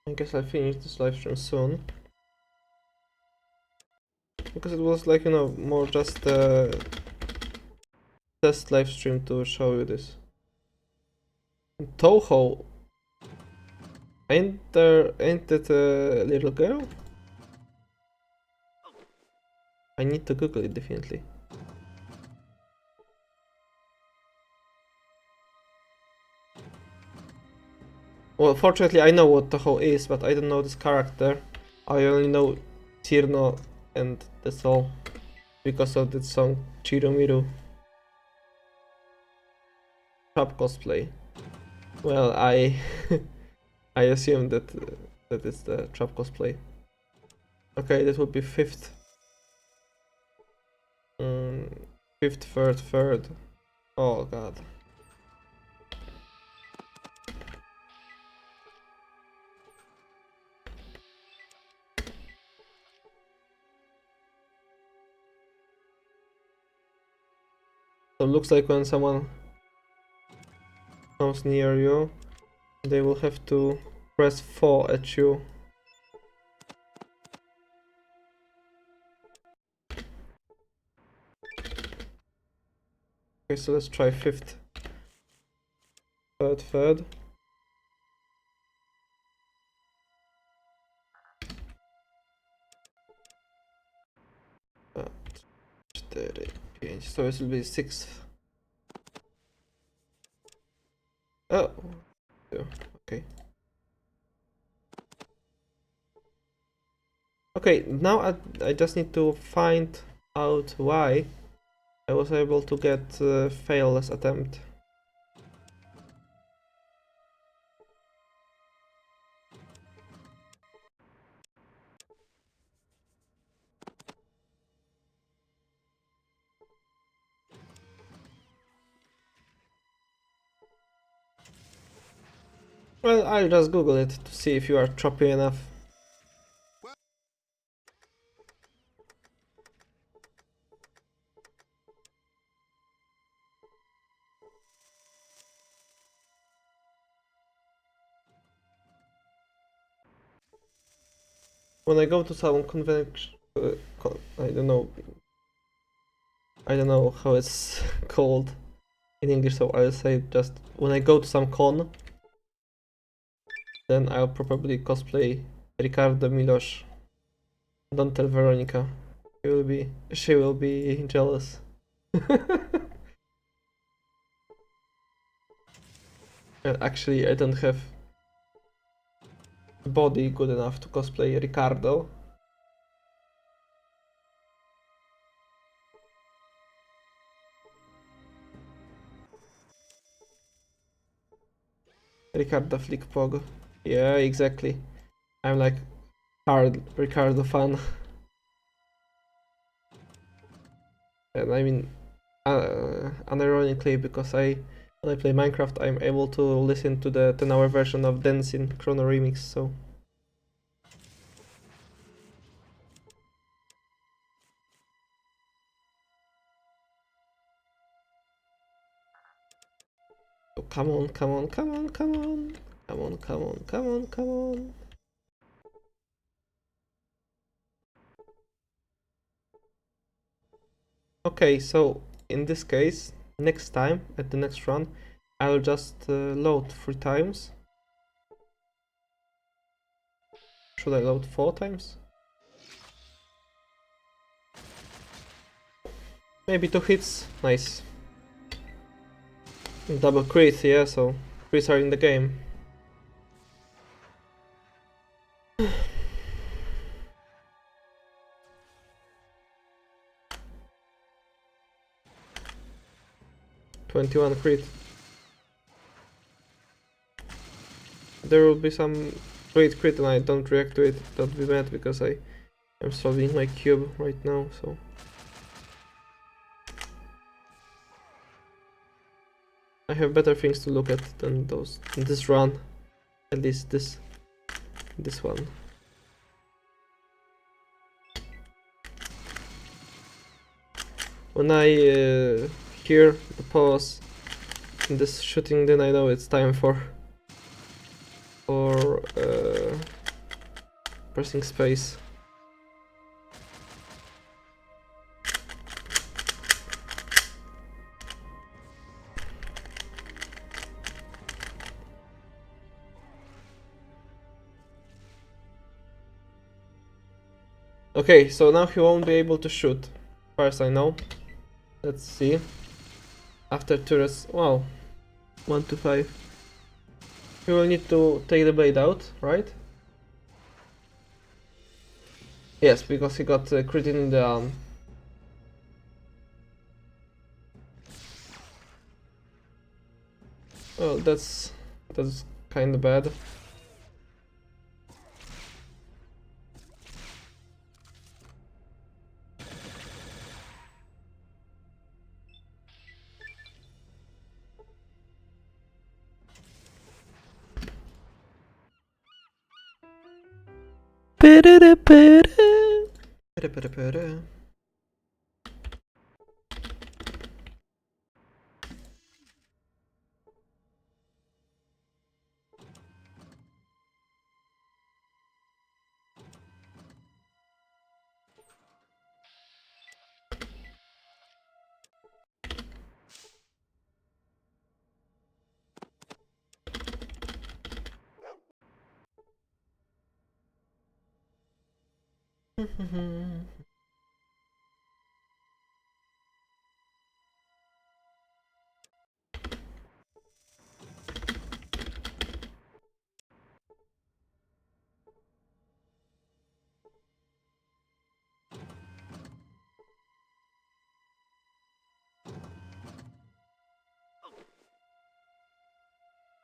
I guess I'll finish this live stream soon. Because it was like, you know, more just a test live stream to show you this. Toho! Ain't that a little girl? I need to Google it definitely. Well, fortunately I know what Toho is, but I don't know this character. I only know Cirno and that's all. Because of the song Chirumiru. Trap cosplay. Well, I I assume that that is the trap cosplay. Okay, that would be fifth. Fifth, third. Oh god. So it looks like when someone comes near you, they will have to press 4 at you. Okay, so let's try fifth. Third. 4, 5, so it will be sixth. Oh, okay. Okay, now I just need to find out why I was able to get failless attempt. Well, I'll just Google it to see if you are choppy enough. When I go to some convention, I don't know how it's called in English, so I'll say just when I go to some con, then I'll probably cosplay Ricardo Milos. Don't tell Veronica. She will be jealous. Actually, I don't have body good enough to cosplay Ricardo. Ricardo Flickpog. Yeah, exactly. I'm like hard Ricardo fan. And I mean, unironically, because when I play Minecraft, I'm able to listen to the 10-hour version of Dancing Chrono Remix, so. Oh, come on. Okay, so in this case, next time, at the next run, I'll just load 3 times. Should I load 4 times? Maybe 2 hits. Nice. Double crit, yeah, so crits are in the game. $21 crit. There will be some great crit and I don't react to it. Don't be mad because I am solving my cube right now, so. I have better things to look at than those in this run. At least this one. When I hear the pause in this shooting, then I know it's time for pressing space. Okay, so now he won't be able to shoot, as far as I know. Let's see. After turrets, wow, 1 to 5. We will need to take the blade out, right? Yes, because he got crit in the arm. Well, that's kinda bad.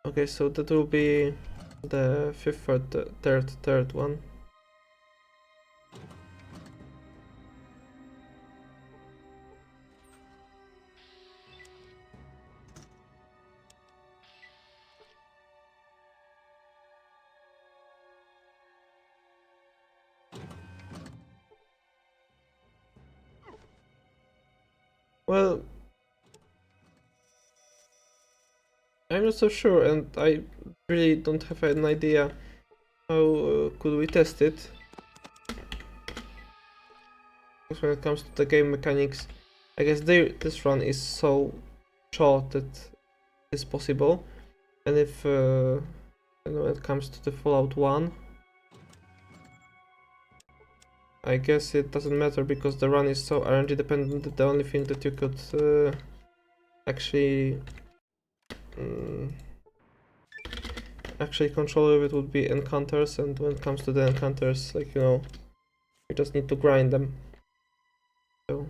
Okay, so that will be the fifth or the third one. Well, I'm not so sure, and I really don't have an idea how could we test it. Because when it comes to the game mechanics, I guess this run is so short that it's possible. And if when it comes to the Fallout 1, I guess it doesn't matter because the run is so RNG dependent that the only thing that you could actually actually control of it would be encounters, and when it comes to the encounters, like, you know, you just need to grind them. So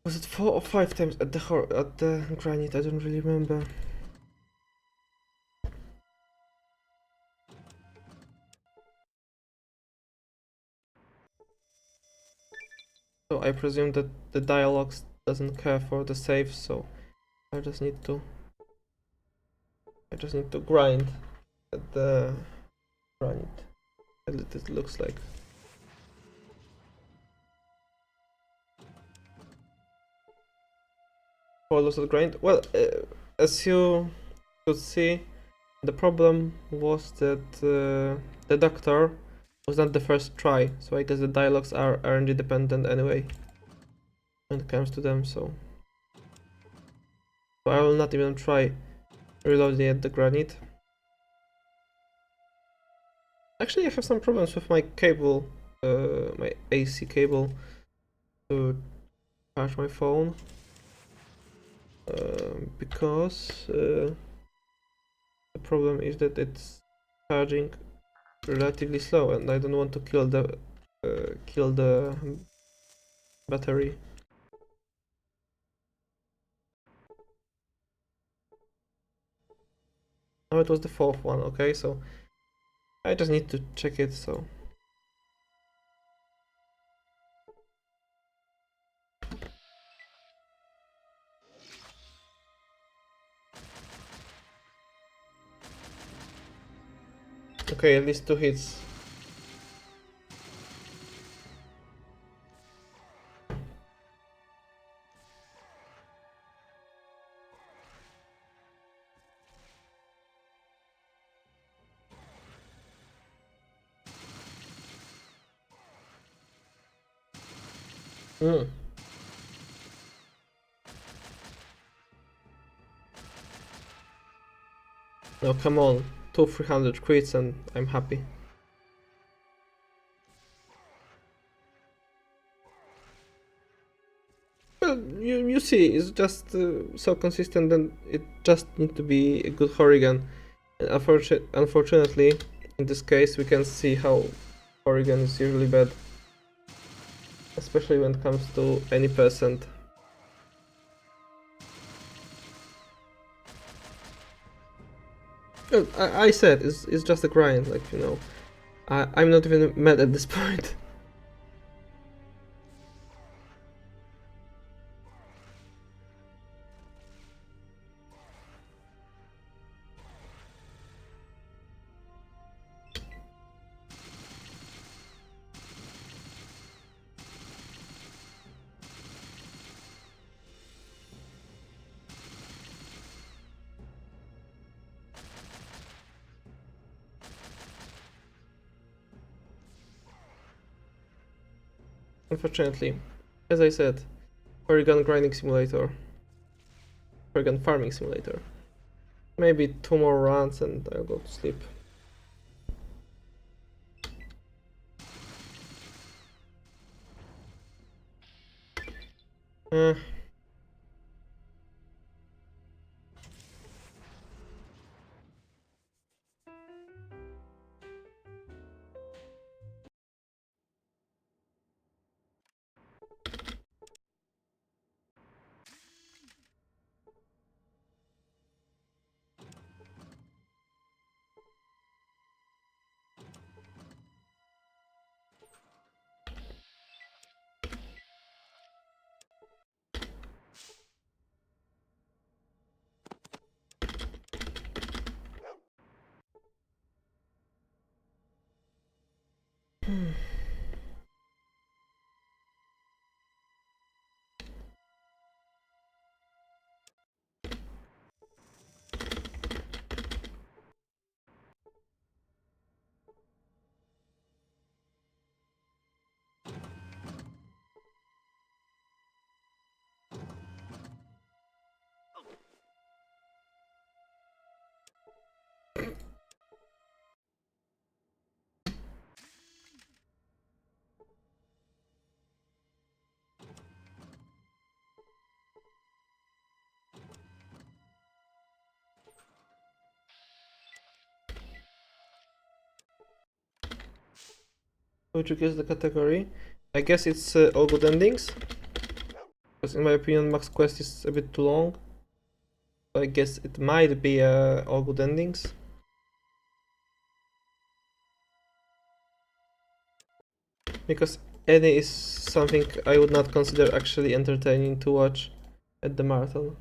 was it 4 or 5 times at the granite? I don't really remember. So I presume that the dialogues doesn't care for the saves, so I just need to grind at the granite. As it looks like. Follows the grind. Well, as you could see, the problem was that the doctor was not the first try, so I guess the dialogues are RNG dependent anyway when it comes to them, so I will not even try reloading at the granite. Actually, I have some problems with my cable, my AC cable to charge my phone, because the problem is that it's charging relatively slow, and I don't want to kill the battery. No, it was the fourth one, okay, so I just need to check it, so. Okay, at least 2 hits. Mm. No, come on. 300 crits and I'm happy. Well, you see, it's just so consistent and it just need to be a good Horrigan. And unfortunately, in this case, we can see how Horrigan is usually bad. Especially when it comes to any percent. Well, I said, it's just a grind, like, you know. I'm not even mad at this point. Unfortunately, as I said, Horrigan Grinding Simulator, Horrigan Farming Simulator. Maybe 2 more runs and I'll go to sleep. Uh, which you guess the category? I guess it's all good endings. Because in my opinion, Max Quest is a bit too long. So I guess it might be all good endings. Because any is something I would not consider actually entertaining to watch at the marathon.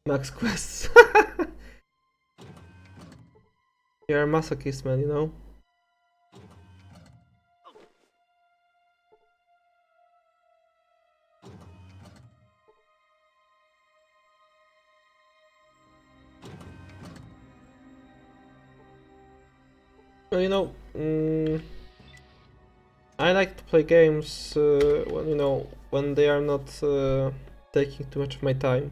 Max Quests. You're a masochist, man, you know? Well, you know, I like to play games when, you know, when they are not taking too much of my time.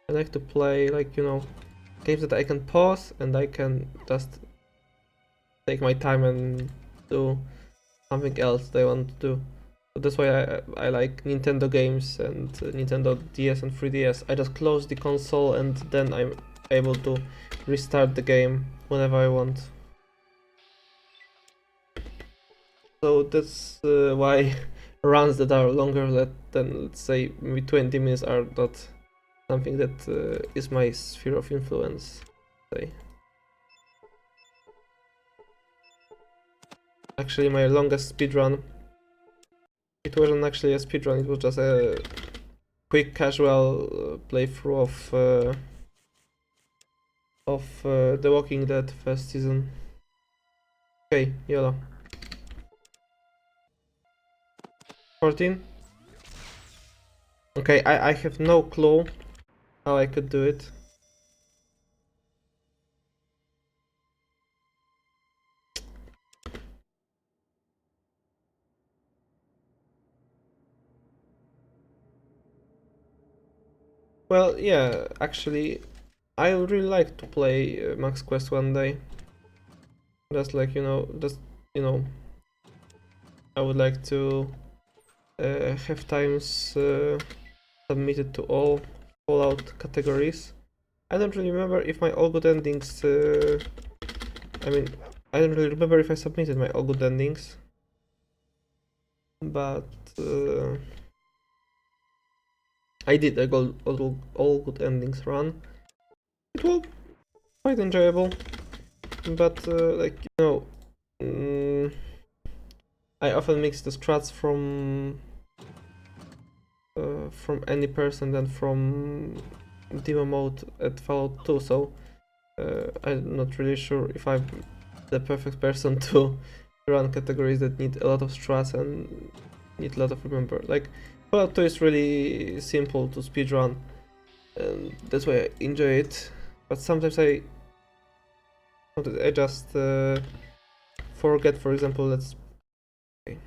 I like to play, like, you know, games that I can pause and I can just take my time and do something else that I want to do. So that's why I like Nintendo games and Nintendo DS and 3DS. I just close the console and then I'm able to restart the game whenever I want. So that's why runs that are longer than, let's say, maybe 20 minutes are not something that is my sphere of influence, say. actually my longest speedrun. It wasn't actually a speedrun, it was just a quick casual playthrough of The Walking Dead first season. Okay, YOLO. 14? Okay, I have no clue how I could do it. Well, yeah, actually, I would really like to play Max Quest one day. Just like, I would like to have times submitted to all Fallout categories. I don't really remember if my all good endings, I mean, I don't really remember if I submitted my all good endings, but I did a all good endings run. It was quite enjoyable, but like, I often mix the strats from any person and from demo mode at Fallout 2, so I'm not really sure if I'm the perfect person to run categories that need a lot of strats and need a lot of remember. Like, Fallout 2 is really simple to speedrun, and that's why I enjoy it, but sometimes I just forget, for example, let's... Okay.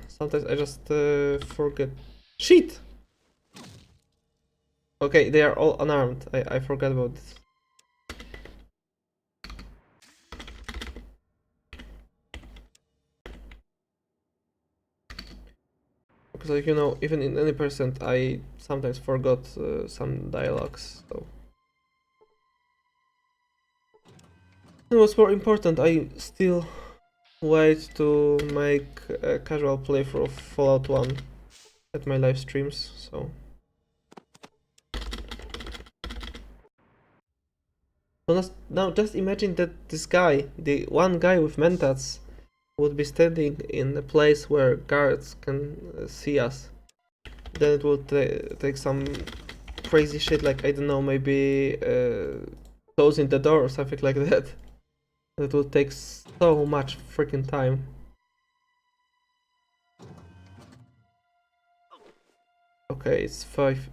Sometimes I just forget... Shit! Okay, they are all unarmed. I forgot about this. Because, like, even in any percent, I sometimes forgot some dialogues, so... And what's more important, I still wait to make a casual playthrough of Fallout 1 at my live streams, so... So now just imagine that this guy, the one guy with mentats, would be standing in a place where guards can see us. Then it will take some crazy shit, like, I don't know, maybe closing the door or something like that. That will take so much freaking time. Okay, it's fifth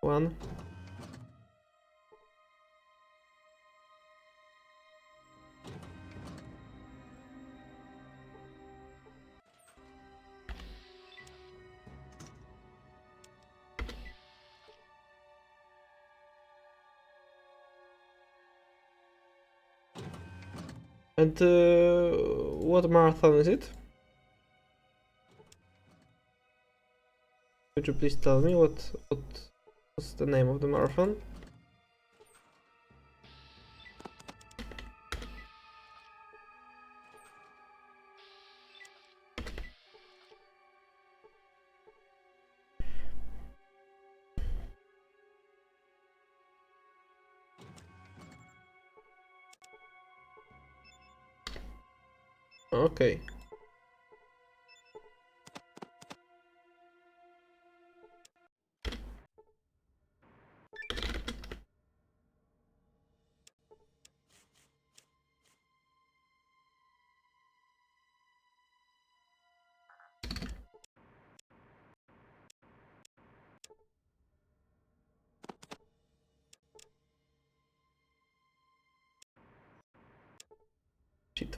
one. And what marathon is it? Could you please tell me what's the name of the marathon? Okay. Shit.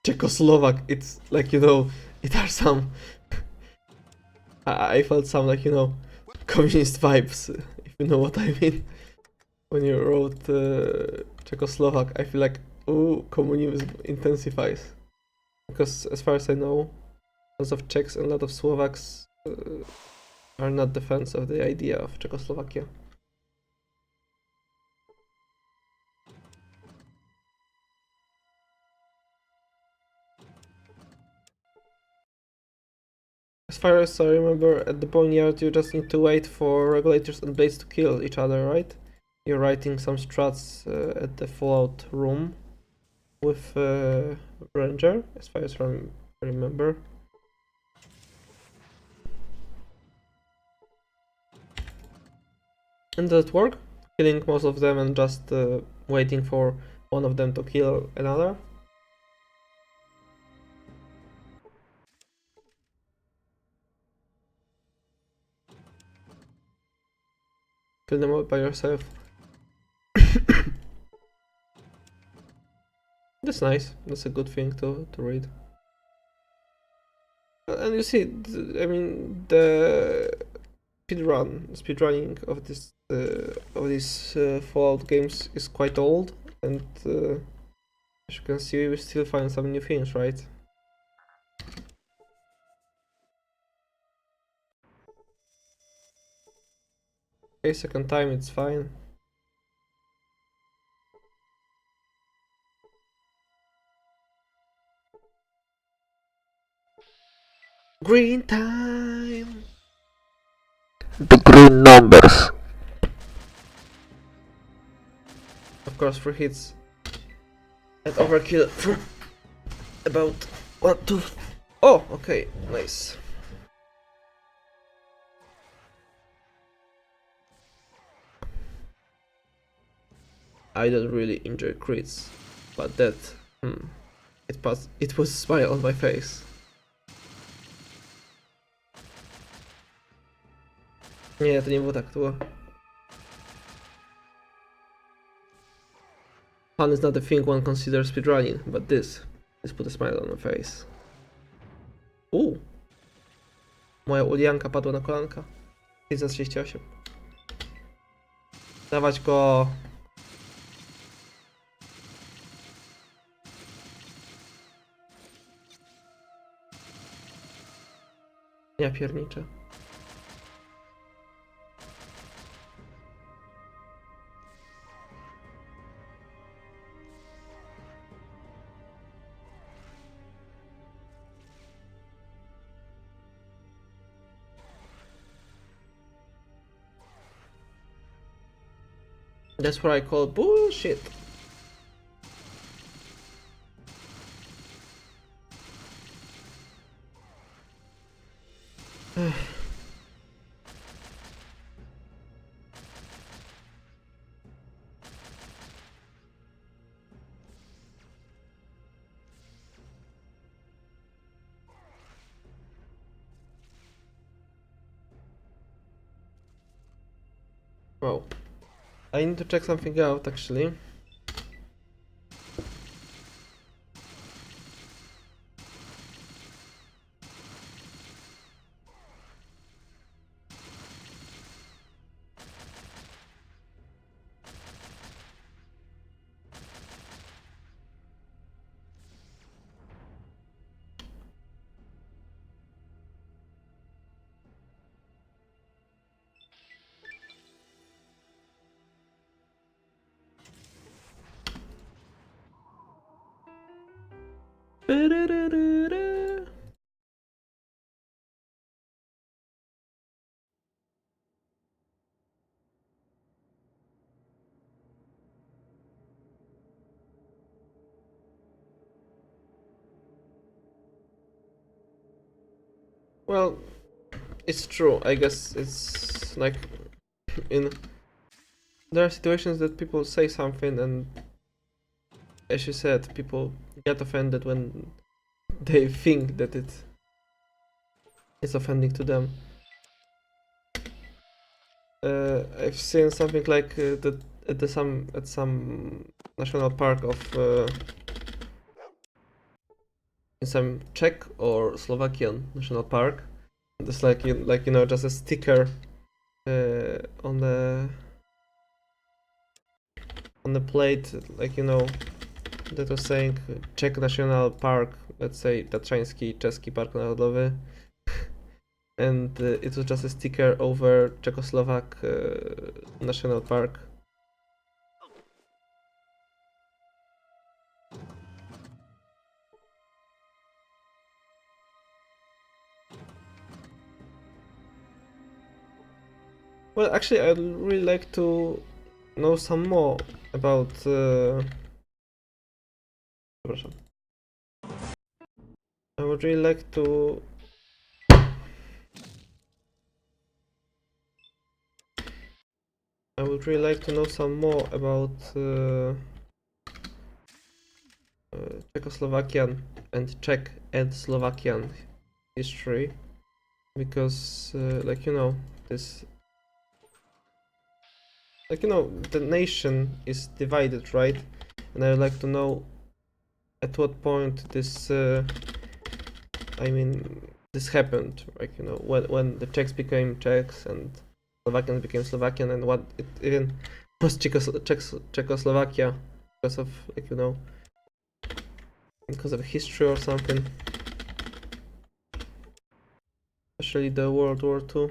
Czechoslovak, it's like, it are some... I felt some, like, communist vibes, if you know what I mean. When you wrote Czechoslovak, I feel like, ooh, communism intensifies. Because as far as I know, Because of Czechs and a lot of Slovaks are not the fans of the idea of Czechoslovakia. As far as I remember, at the boneyard you just need to wait for regulators and blades to kill each other, right? You're writing some strats at the Fallout room with Ranger, as far as I remember. And does it work? Killing most of them and just waiting for one of them to kill another? Kill them all by yourself. That's nice. That's a good thing to read. And you see, I mean, the speedrunning of these Fallout games is quite old, and as you can see, we still find some new things, right? Okay, second time, it's fine. Green time! The green numbers! Of course, 3 hits at overkill from about 1, 2. Oh, okay, nice. I don't really enjoy crits, but that, it was a smile on my face. Nie, to nie było tak, to było... Fun is not the thing one considers speedrunning, but this put a smile on my face. Moja Ulianka padła na kolanka. I za 38. Dawać go... Ja pierniczę. That's what I call bullshit. Wow. I need to check something out actually. Well, it's true. I guess it's like there are situations that people say something and, as you said, people get offended when they think that it is offending to them. I've seen something like that at some national park of in some Czech or Slovakian national park. There's like you know, just a sticker on the plate, like, you know, that was saying Czech National Park, let's say Tatrzański Czeski Park Narodowy, and it was just a sticker over Czechoslovak National Park. Well, actually, I'd really like to know some more about. Przepraszam. I would really like to. I would really like to know some more about Czechoslovakian and Czech and Slovakian history, because, like you know, this. Like you know, the nation is divided, right? And I would like to know at what point this. I mean, this happened, like you know, when the Czechs became Czechs and Slovakians became Slovakian, and what it even was Czechoslovakia because of, like you know, because of history or something, especially the World War II.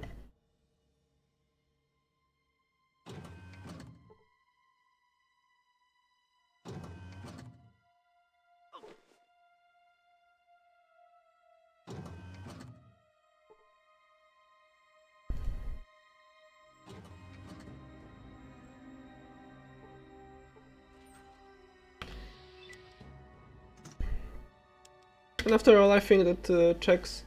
And after all, I think that Czechs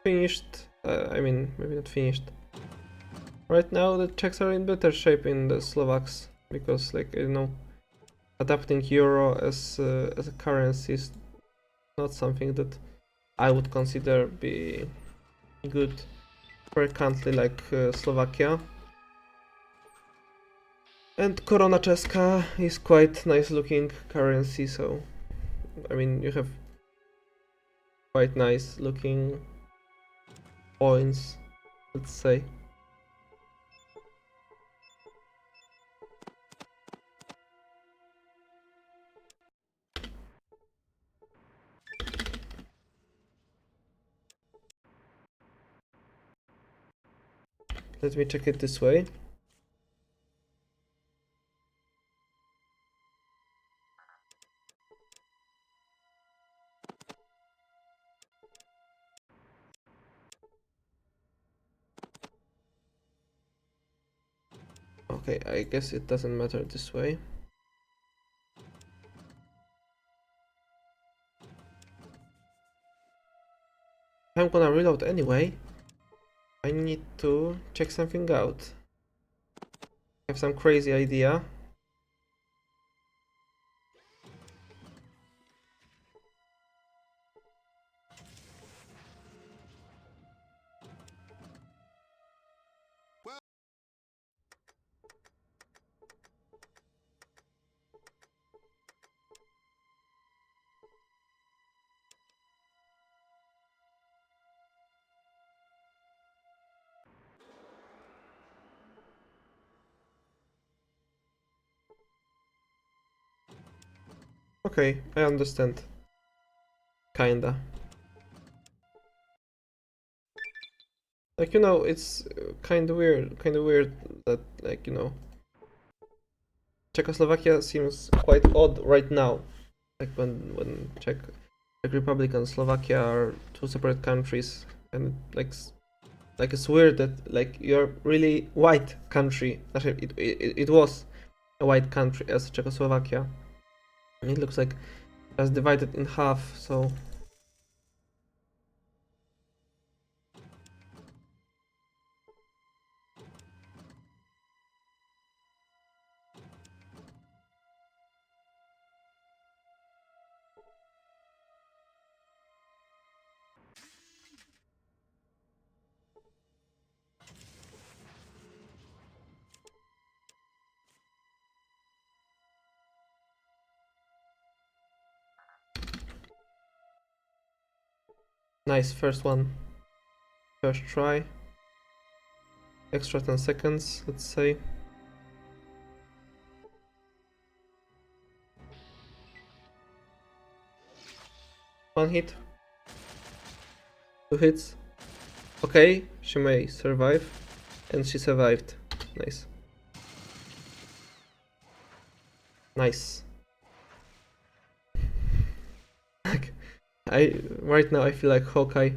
finished. I mean, maybe not finished. Right now, the Czechs are in better shape in the Slovaks because, like you know, adapting euro as a currency is not something that I would consider be good for a country like Slovakia. And korona czeska is quite nice looking currency, so I mean you have quite nice looking coins, let's say. Let me check it this way. Okay, I guess it doesn't matter this way. I'm gonna reload anyway. I need to check something out. I have some crazy idea. Okay, I understand. Kinda. Like you know, it's kind of weird that, like you know, Czechoslovakia seems quite odd right now. Like when Czech Republic and Slovakia are two separate countries, and like it's weird that like you're really white country. Actually, it was a white country as Czechoslovakia, and it looks like it's divided in half. So nice first one, first try. Extra 10 seconds, let's say. 1 hit. 2 hits. Okay, she may survive. And she survived. Nice. Nice. Right now I feel like Hawkeye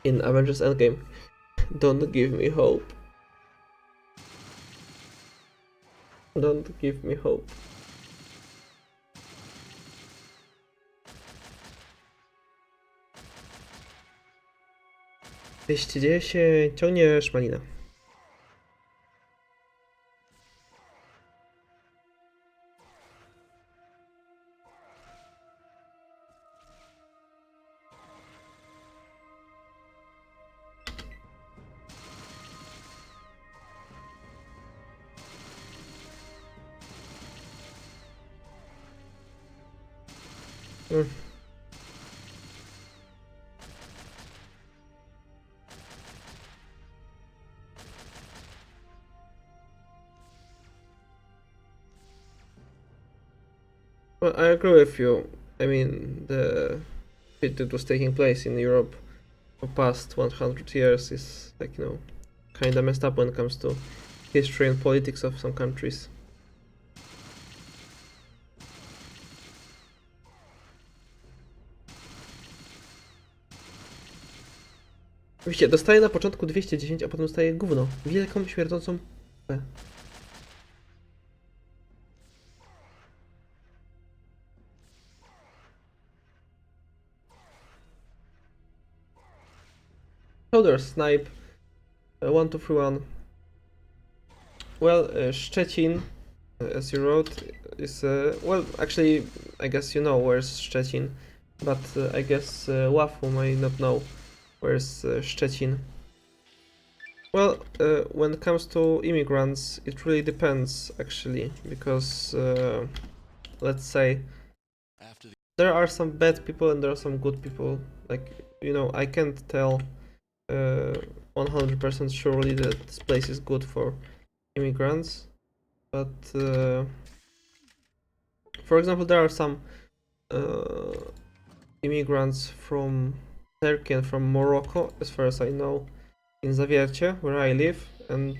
in Avengers Endgame. Don't give me hope. Don't give me hope. Dzieje się, ciągniesz malinę. Well, I agree with you. I mean, the shit that was taking place in Europe for past 100 years is, like, you know, kinda messed up when it comes to history and politics of some countries. Oczywiście, dostaję na początku 210, a potem dostaję gówno. Wielką, śmierdzącą p. Shoulder snipe. 1, 2, 3, 1. Well, Szczecin, as you wrote, is... well, actually, I guess you know where's Szczecin. But I guess Wafu may not know where's Szczecin. Well, when it comes to immigrants, it really depends, actually, because, let's say, there are some bad people and there are some good people. Like, you know, I can't tell 100% surely that this place is good for immigrants, but, for example, there are some immigrants from Turkey and from Morocco, as far as I know, in Zawiercie, where I live, and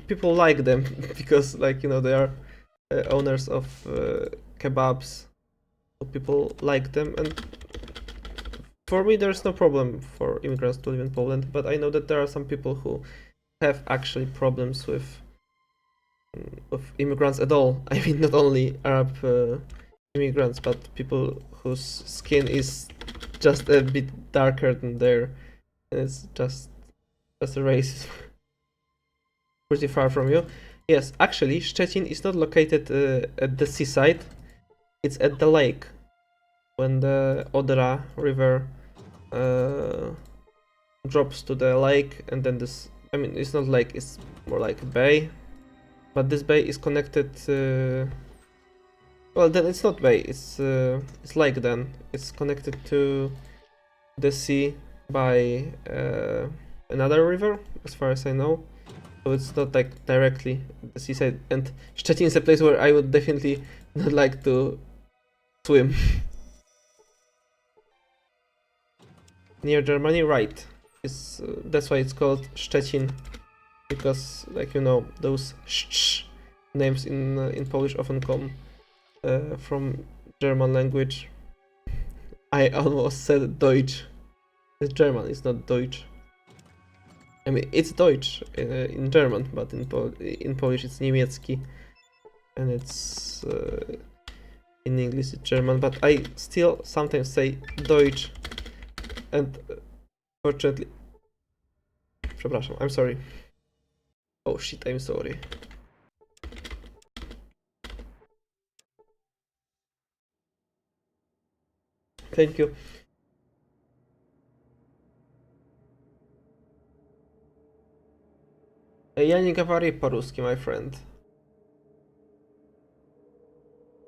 people like them because, like, you know, they are owners of kebabs, so people like them, and for me there's no problem for immigrants to live in Poland, but I know that there are some people who have actually problems with immigrants at all. I mean, not only Arab immigrants, but people whose skin is just a bit darker than theirs, and it's just a racism. Pretty far from you. Yes, actually, Szczecin is not located at the seaside. It's at the lake. When the Odra river drops to the lake, and then this... I mean, it's not lake, it's more like a bay. But this bay is connected... well, then it's not bay, it's lake then. It's connected to the sea by another river, as far as I know. So it's not like directly the seaside. And Szczecin is a place where I would definitely not like to swim. Near Germany, right? It's that's why it's called Szczecin, because, like, you know, those names in Polish often come from German language. I almost said Deutsch. It's German, it's not Deutsch. I mean, it's Deutsch in German, but in Polish it's niemiecki, and it's in English it's German. But I still sometimes say Deutsch, and fortunately, przepraszam, I'm sorry. Oh shit, I'm sorry. Thank you. Ja nie говори по-русски, my friend.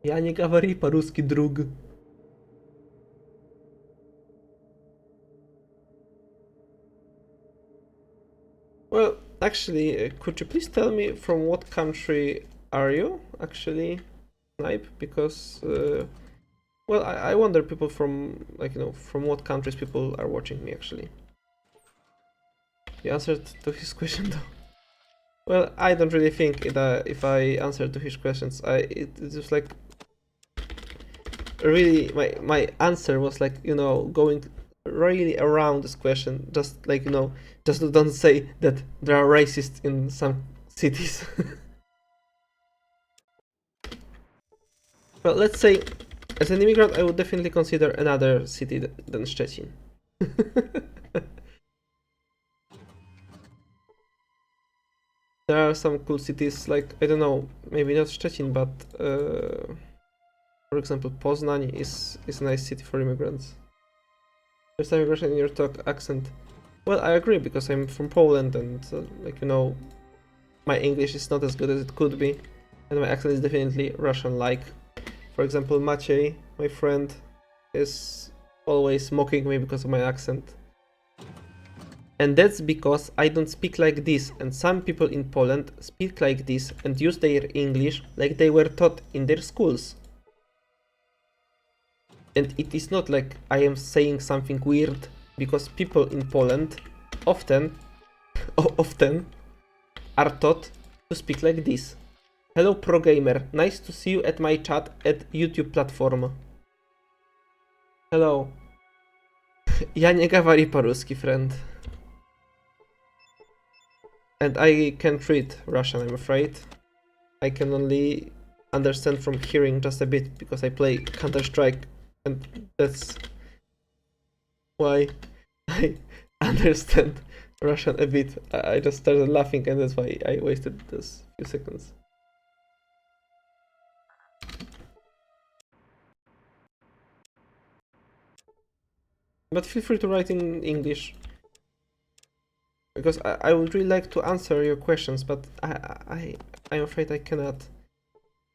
Я не говори по-русски, друг. Well, actually, could you please tell me from what country are you, actually, Snipe? Because Well, I wonder people from, like, from what countries people are watching me, actually. You answered to his question, though. Well, I don't really think if I answered to his questions, it was like really my answer was like going really around this question, just like just don't say that there are racists in some cities. Well, let's say as an immigrant I would definitely consider another city than Szczecin. There are some cool cities, like, I don't know, maybe not Szczecin, but for example Poznań is a nice city for immigrants. There's some aggression in your talk accent. Well, I agree, because I'm from Poland, and like my English is not as good as it could be, and my accent is definitely Russian-like. For example, Maciej, my friend, is always mocking me because of my accent. And that's because I don't speak like this, and some people in Poland speak like this and use their English like they were taught in their schools. And it is not like I am saying something weird, because people in Poland often are taught to speak like this. Hello pro gamer, nice to see you at my chat at YouTube platform. Hello. Ja nie говорю по-русски, friend. And I can't read Russian, I'm afraid. I can only understand from hearing just a bit, because I play Counter-Strike, and that's why I understand Russian a bit. I just started laughing, and that's why I wasted those few seconds. But feel free to write in English, because I would really like to answer your questions, but I'm afraid I cannot.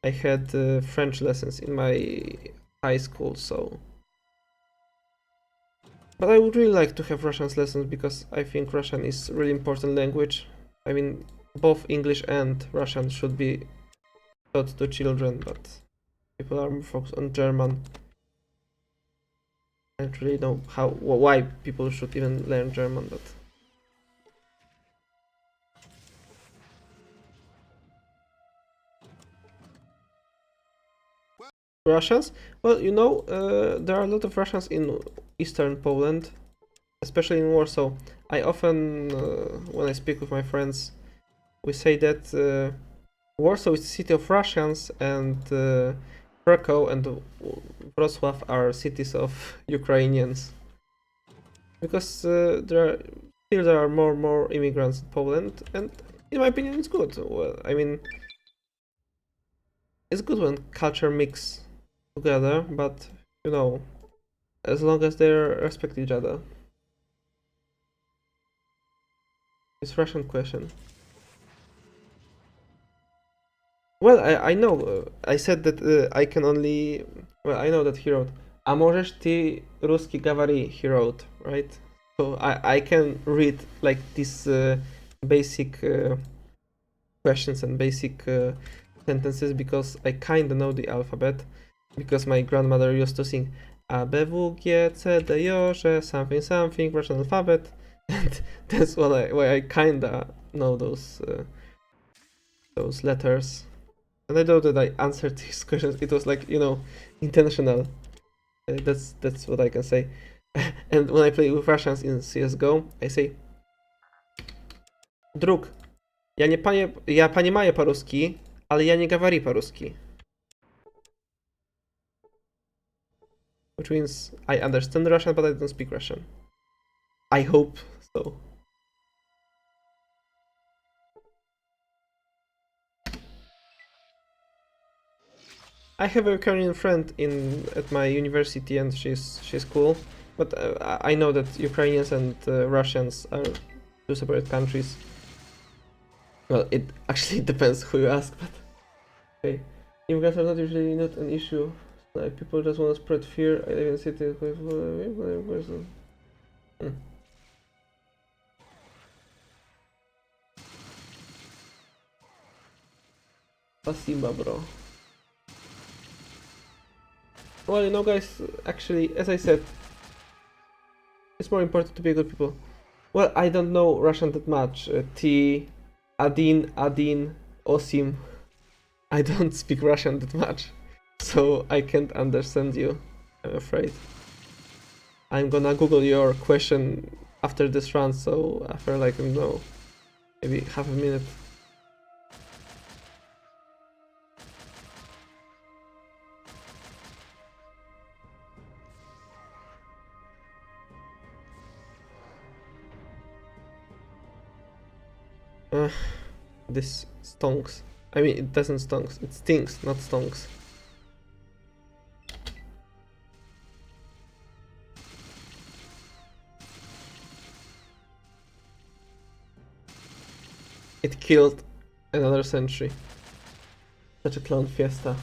I had French lessons in my high school, so. But I would really like to have Russian lessons, because I think Russian is a really important language. I mean, both English and Russian should be taught to children, but people are more focused on German. I don't really know why people should even learn German, but. Russians? Well, there are a lot of Russians in eastern Poland, especially in Warsaw. I often, when I speak with my friends, we say that Warsaw is the city of Russians, and Krakow and Wrocław are cities of Ukrainians. Because there are more immigrants in Poland, and in my opinion, it's good. Well, I mean, it's good when culture mix together, but as long as they respect each other. It's Russian question. Well, I know. I said that I can only. Well, I know that he wrote. A możesz ty ruski говори, he wrote, right? So I can read like these basic questions and basic sentences, because I kinda know the alphabet, because my grandmother used to sing A, B, W, G, C, D, J, something something, Russian alphabet, and that's why I kinda know those letters. And I know that I answered these questions. It was like intentional. That's what I can say. And when I play with Russians in CS:GO, I say, Druk, ja понимаю по-русски, ale ja nie говорю по-русски. Which means I understand Russian, but I don't speak Russian. I hope so. I have a Ukrainian friend at my university, and she's cool. But I know that Ukrainians and Russians are two separate countries. Well, it actually depends who you ask, but okay. Immigrants are not usually not an issue. Like, people just want to spread fear. I live in city with Спасибо, bro. Well, you know, guys, actually, as I said, it's more important to be good people. Well, I don't know Russian that much. Adin, Osim. I don't speak Russian that much, so I can't understand you, I'm afraid. I'm gonna Google your question after this run, so after like, I don't know, maybe half a minute. This stonks. I mean, it doesn't stonks. It stings, not stonks. It killed another sentry. Such a clown fiesta.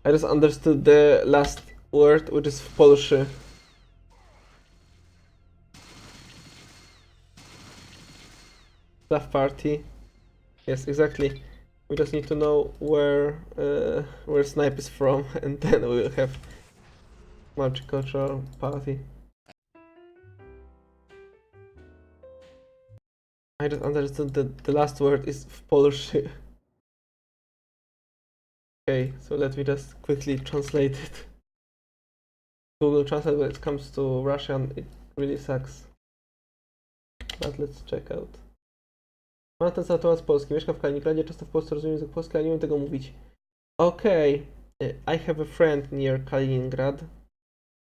I just understood the last word, which is w Polszy. Staff party. Yes, exactly. We just need to know where Snipe is from, and then we will have multicultural party. I just understood that the last word is w Polszy. Okay, so let me just quickly translate it. Google Translate when it comes to Russian, it really sucks. But let's check out. Ma ten sam temat z Polski. Mieszka w Kaliningradzie, często w Polsce rozumie język polski, ale nie umiem tego mówić. Okay, I have a friend near Kaliningrad.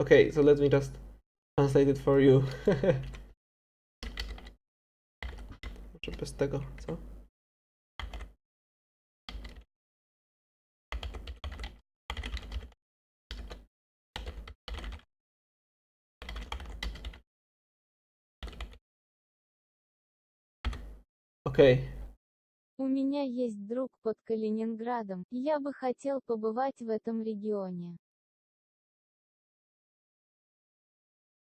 Okay, so let me just translate it for you. Może bez tego, co? Окей. У меня есть друг под Калининградом, и я бы хотел побывать в этом регионе.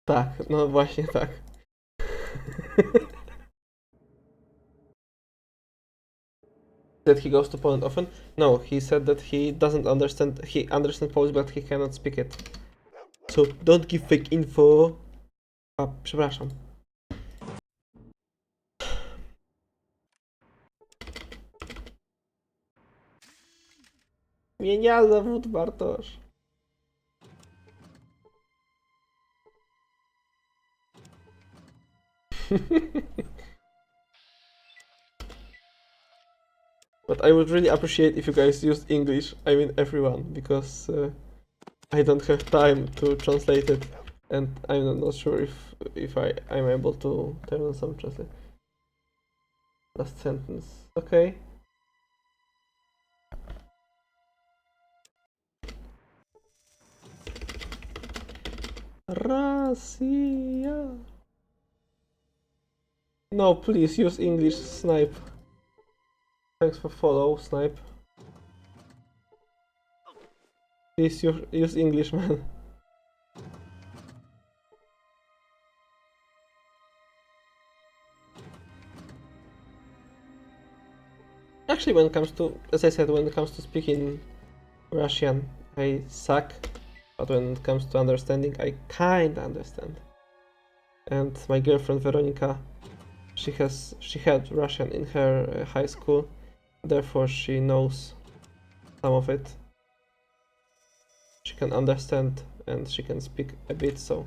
Tak, no właśnie tak. That he goes to Poland often? No, he said that he doesn't understand, he understands Polish, but he cannot speak it. So, don't give fake info. A, przepraszam. Zmienia zawód, Bartosz. But I would really appreciate if you guys used English, I mean everyone, because I don't have time to translate it, and I'm not sure if I'm able to turn on some translate. Last sentence. Okay. Russia. No, please use English, Snipe. Thanks for follow, Snipe. Please use English, man. Actually, when it comes to, as I said, when it comes to speaking Russian, I suck. But when it comes to understanding, I kinda understand. And my girlfriend Veronica, she had Russian in her high school, therefore she knows some of it. She can understand and she can speak a bit, so.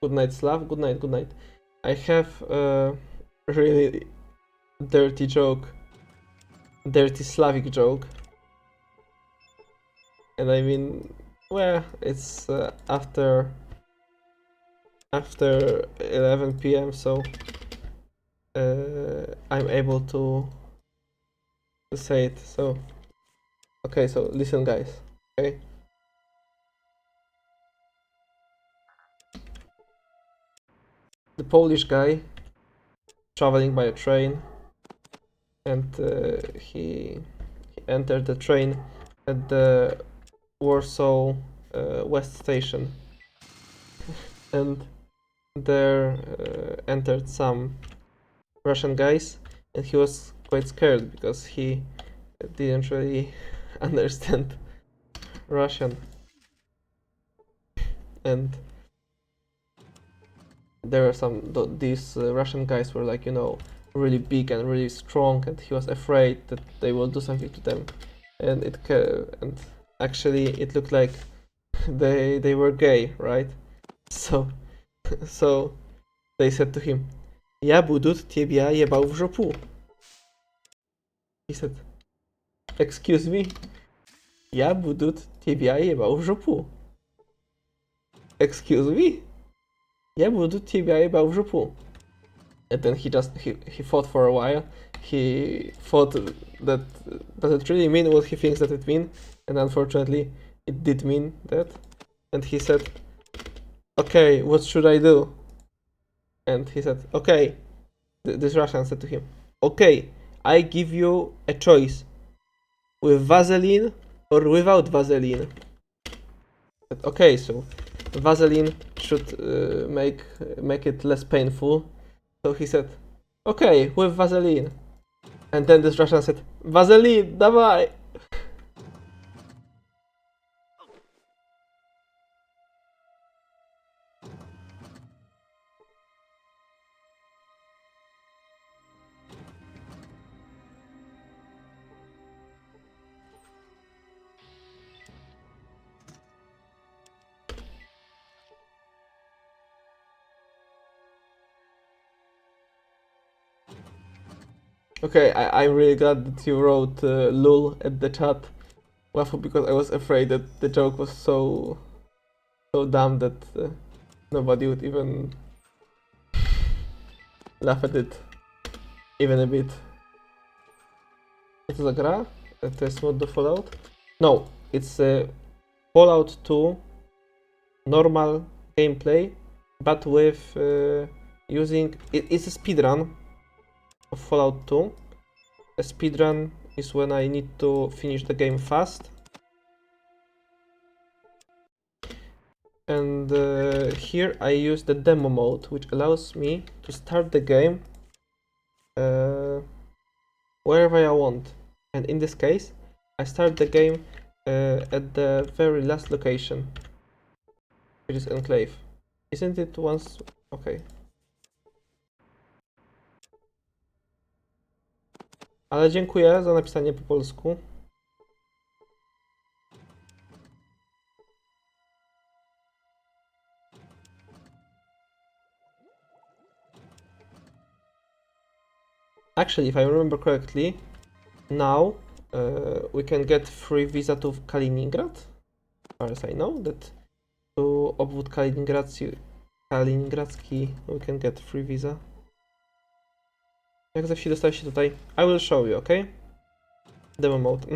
Good night, Slav. Good night, good night. I have a really dirty joke, dirty Slavic joke. And I mean, well, it's after 11 p.m. so I'm able to say it. So okay, so listen, guys. Okay. The Polish guy traveling by a train and he entered the train at the Warsaw West Station, and there entered some Russian guys, and he was quite scared because he didn't really understand Russian, and there were these Russian guys were like, you know, really big and really strong, and he was afraid that they will do something to them, and and actually it looked like they were gay, right? So so they said to him, "Ja budu тебя jebał w żopu." He said, "Excuse me, ja budu тебя jebał w żopu." Excuse me, ja budu тебя jebał w żopu. And then he thought for a while. He thought that does it really mean what he thinks that it means? And unfortunately, it did mean that. And he said, "Okay, what should I do?" And he said, "Okay." This Russian said to him, "Okay, I give you a choice, with Vaseline or without Vaseline." Said, "Okay, so Vaseline should make it less painful." So he said, "Okay, with Vaseline." And then this Russian said, "Vaseline, давай!" Okay, I'm really glad that you wrote lul at the chat, Waffle, because I was afraid that the joke was so dumb that nobody would even laugh at it even a bit. Co to za gra? To jest mod do Fallout? No, it's Fallout 2 normal gameplay, but with using it's a speedrun of Fallout 2. A speedrun is when I need to finish the game fast. And here I use the demo mode, which allows me to start the game wherever I want. And in this case, I start the game at the very last location, which is Enclave. Isn't it once? Okay. Ale dziękuję za napisanie po polsku. Actually, if I remember correctly, now we can get free visa to Kaliningrad. As far as I know, that to obwód kaliningradzki we can get free visa. Jak ze wsi dostałeś się tutaj? I will show you, okay? Demo mode.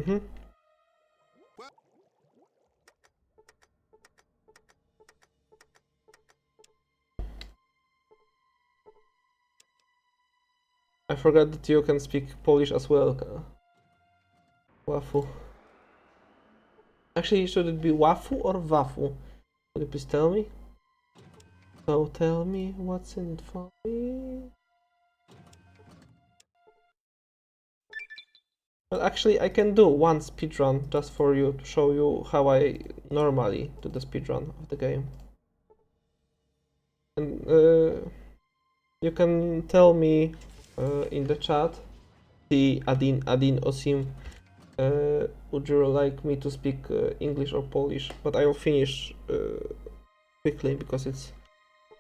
I forgot that you can speak Polish as well. Wafu. Actually, should it be Wafu or Wafu? Could you please tell me? So tell me what's in it for me. Well, actually, I can do one speedrun just for you to show you how I normally do the speedrun of the game. And you can tell me in the chat, the Adin Osim, would you like me to speak English or Polish? But I will finish quickly because it's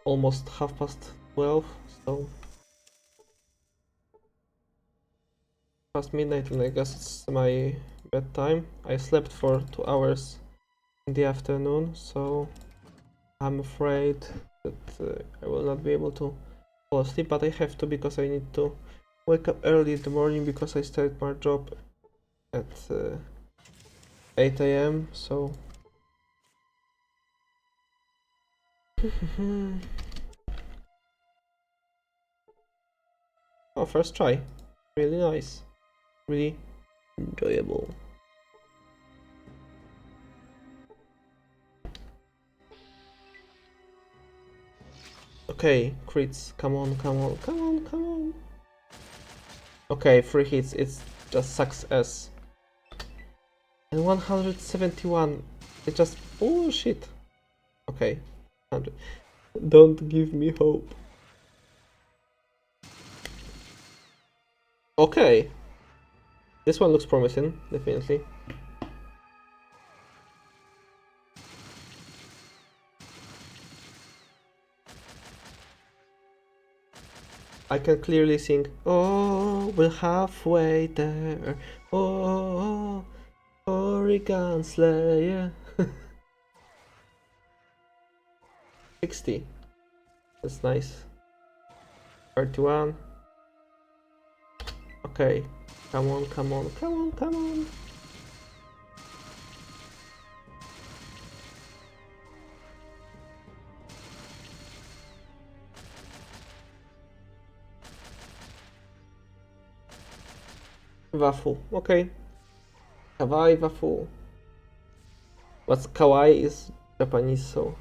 almost 12:30, so past midnight, and I guess it's my bedtime. I slept for 2 hours in the afternoon, so I'm afraid that I will not be able to fall asleep, but I have to because I need to wake up early in the morning because I start my job at 8 a.m. so oh, first try, really nice. really enjoyable. Okay, crits, come on, come on, come on, come on. Okay, 3 hits, it's just sucks ass. And 171, it's just bullshit. Okay, 100. Don't give me hope. Okay, this one looks promising, definitely. I can clearly sing, oh, we're halfway there, oh, Horrigan Slayer. 60, that's nice. 31, okay, come on, come on, come on, come on. Wafu, okay. Kawaii wafu. What's kawaii is Japanese, so.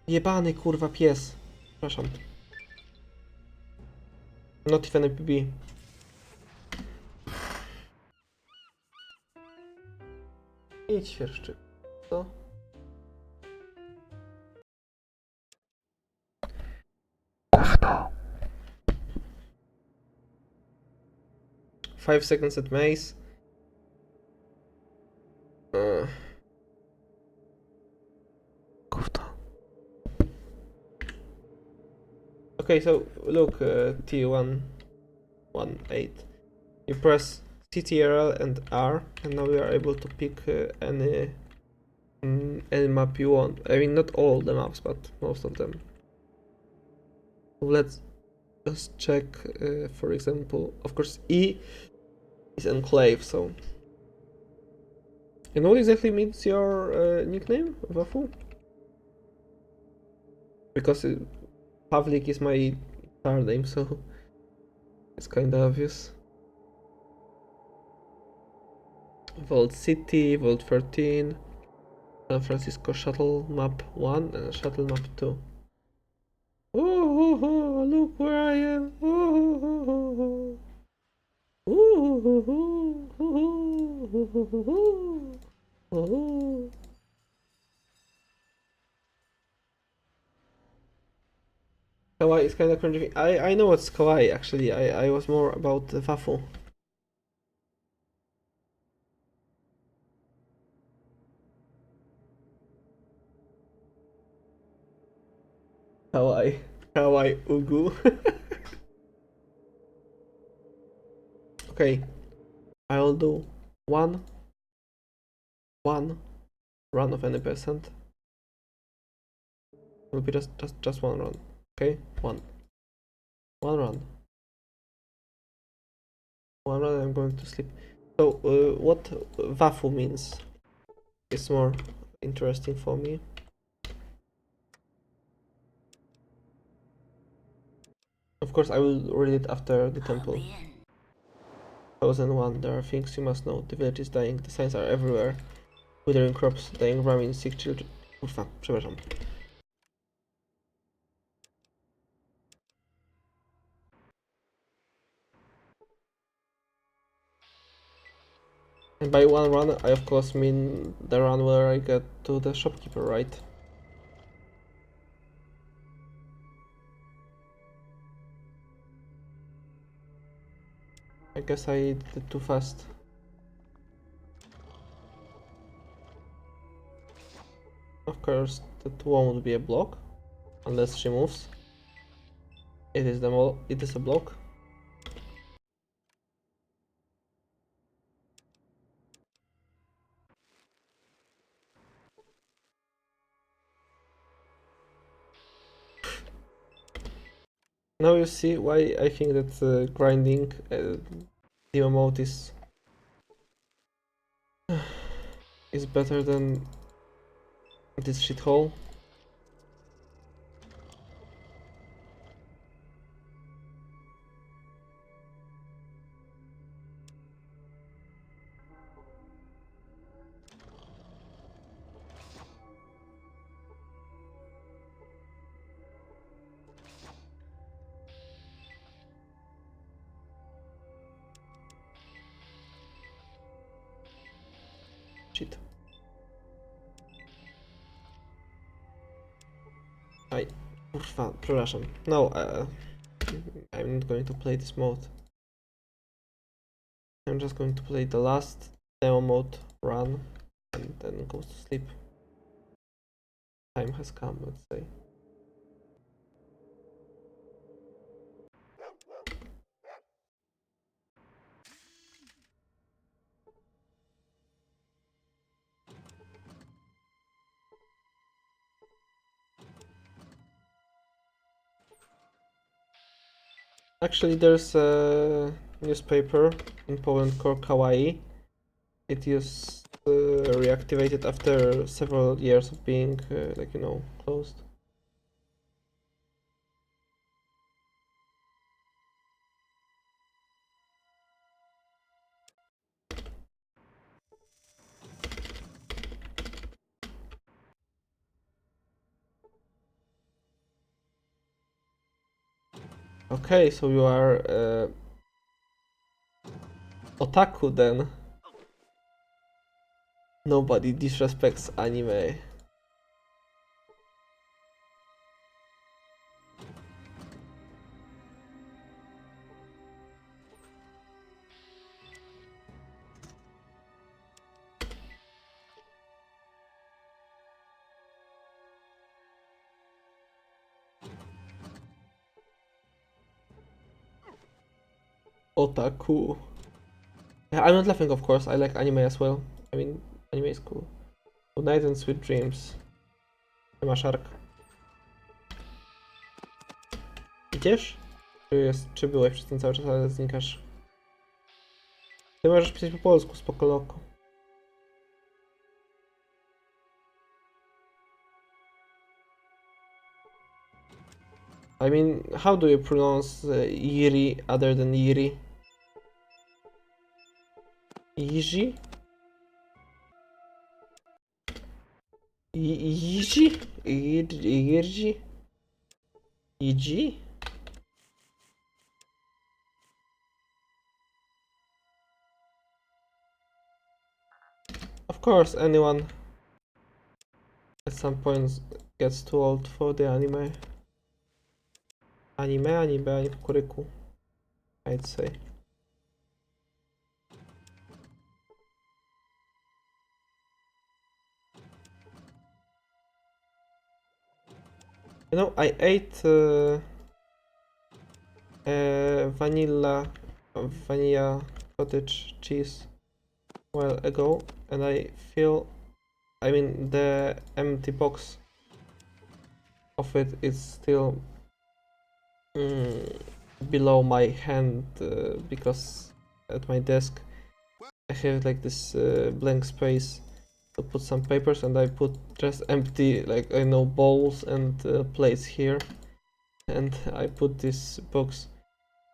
Jebany kurwa pies. Przepraszam. Not even a PB. Idź świerszczyk. Co? Gówno. 5 seconds at mace. Gówno. Okay, so look, T118. You press CTRL and R, and now you are able to pick any map you want. I mean, not all the maps, but most of them. Let's just check, for example, of course, E is enclave, so. And what exactly means your nickname, Wafu? Because public is my name, so it's kinda obvious. Vault City, Vault 13, San Francisco Shuttle Map 1 and Shuttle Map 2. Oh, look where I am! Oh, Kawaii is kind of cringy. I know what's kawaii actually. I was more about the Wafu. Kawaii. Kawaii Ugu. Okay. I'll do one run of any percent. Will be just one run. Okay? One run. One run, I'm going to sleep. So what Wafu means is more interesting for me. Of course I will read it after the temple. 1001. There are things you must know. The village is dying. The signs are everywhere. Withering crops, dying ramen, sick children. Kurwa, przepraszam. And by one run, I of course mean the run where I get to the shopkeeper, right? I guess I did it too fast. Of course, that won't be a block unless she moves. It is a block. Now you see why I think that grinding the mode is better than this shithole. Shit. Aj, kurwa, przepraszam. No, I'm not going to play this mode. I'm just going to play the last demo mode run and then go to sleep. Time has come, let's say. Actually, there's a newspaper in Poland called Kawaii. It is reactivated after several years of being, like, you know, closed. Okay, so you are otaku then. Nobody disrespects anime. Otaku. Yeah, I'm not laughing, of course. I like anime as well. I mean, anime is cool. Good night and sweet dreams. Siema, Shark. Idziesz? Czy byłeś przez ten cały czas, ale znikasz? Ty możesz pisać po polsku, spoko loko. I mean, how do you pronounce Yiri other than Yiri? Yiji? Yiji? Yirji? Yiji? Of course, anyone at some point gets too old for the anime. Anime, kuryku, I'd say. You know, I ate vanilla cottage cheese a while ago, and I feel, I mean, the empty box of it is still below my hand because at my desk I have like this blank space to put some papers, and I put just empty, like, I know, bowls and plates here, and I put this box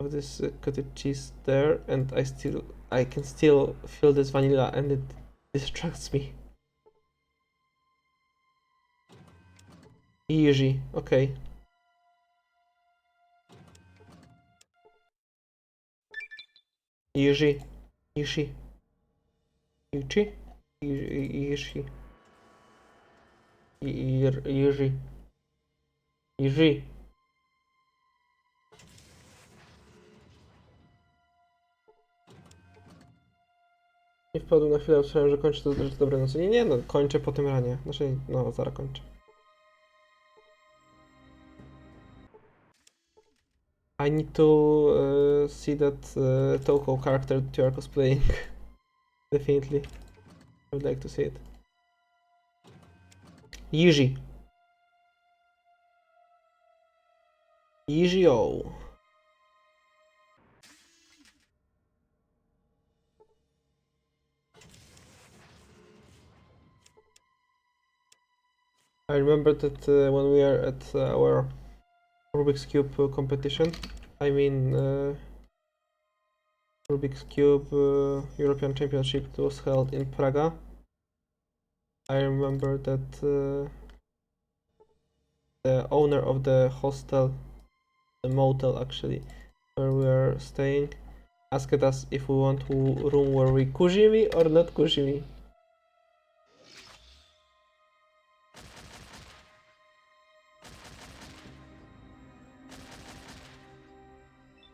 of this cottage cheese there, and I can still feel this vanilla, and it distracts me. Easy, okay. Easy, easy, easy, easy, easy, easy. Nie wpadł na chwilę, usłyszałem, że kończę to rzecz dobre nocy. Nie, no, kończę po tym ranie. Znaczy, no, zaraz kończę. I need to see that Toko character that you are cosplaying. Definitely. I would like to see it. Yiji. Yiji-o. I remember that when we are at our Rubik's Cube competition, I mean Rubik's Cube European Championship that was held in Praga. I remember that the owner of the hostel, the motel actually, where we are staying, asked us if we want to room where we kushimi or not kushimi.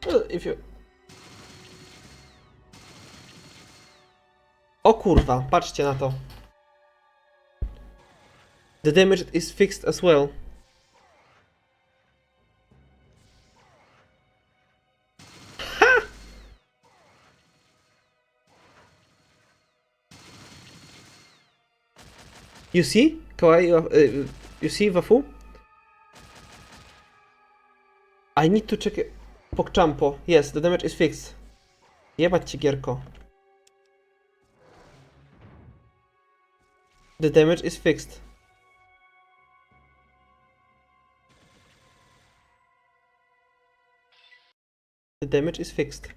If you... O kurwa, patrzcie na to. The damage is fixed as well. Ha! You see? Kawaii, you see, Wafu? I need to check it. Pokchampo. Yes, the damage is fixed. Jebać ci, gierko. The damage is fixed. The damage is fixed.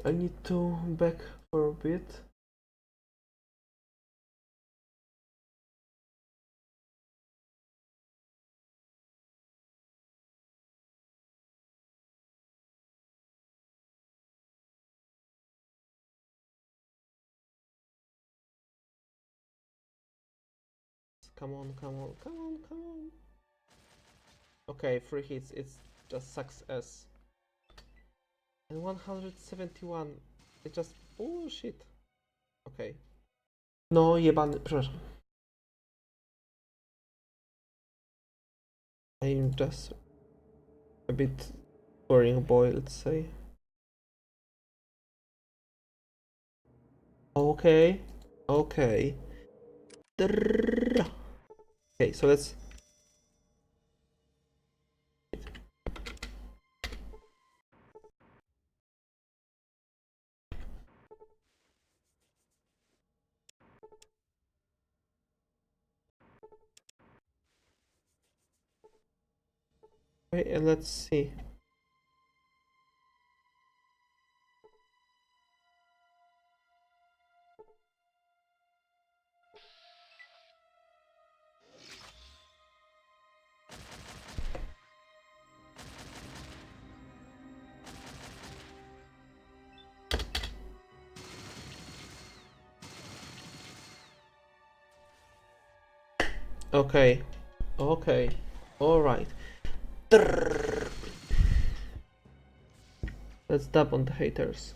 I need to back for a bit. Come on, come on, come on, come on. Okay, 3 hits, it's just sucks as. And 171, it's just bullshit. Okay. No, jebany, przepraszam. I'm just a bit boring boy, let's say. Okay, okay. Okay, so let's... Okay, and let's see. Okay, okay, alright. Let's dab on the haters.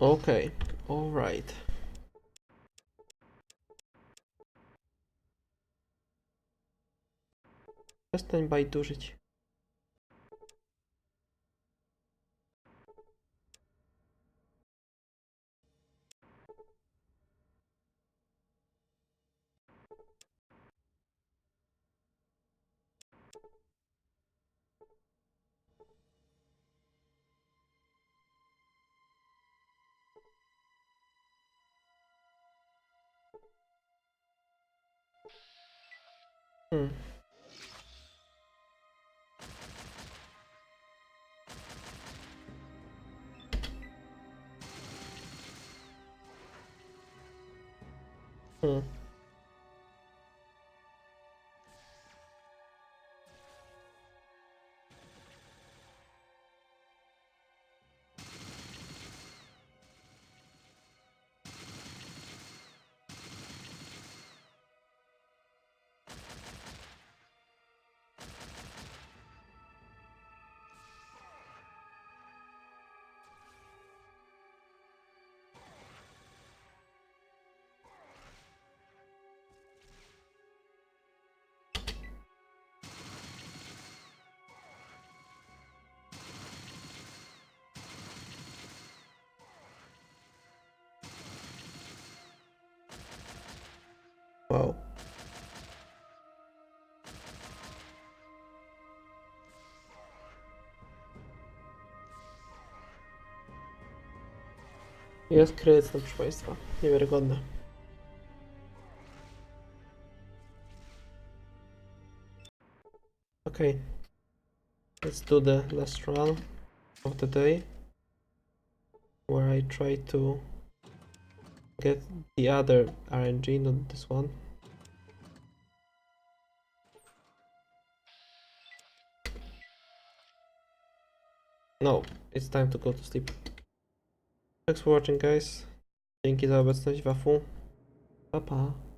Okay, alright. Przestań bajdużyć. Hmm. Hmm. Wow. Jest kryt, proszę Państwa. Niewiarygodne. Okej. Let's do the last run of the day, where I try to get the other RNG, not this one. No, it's time to go to sleep. Thanks for watching, guys. Dzięki za obecność, Wafu. Pa pa.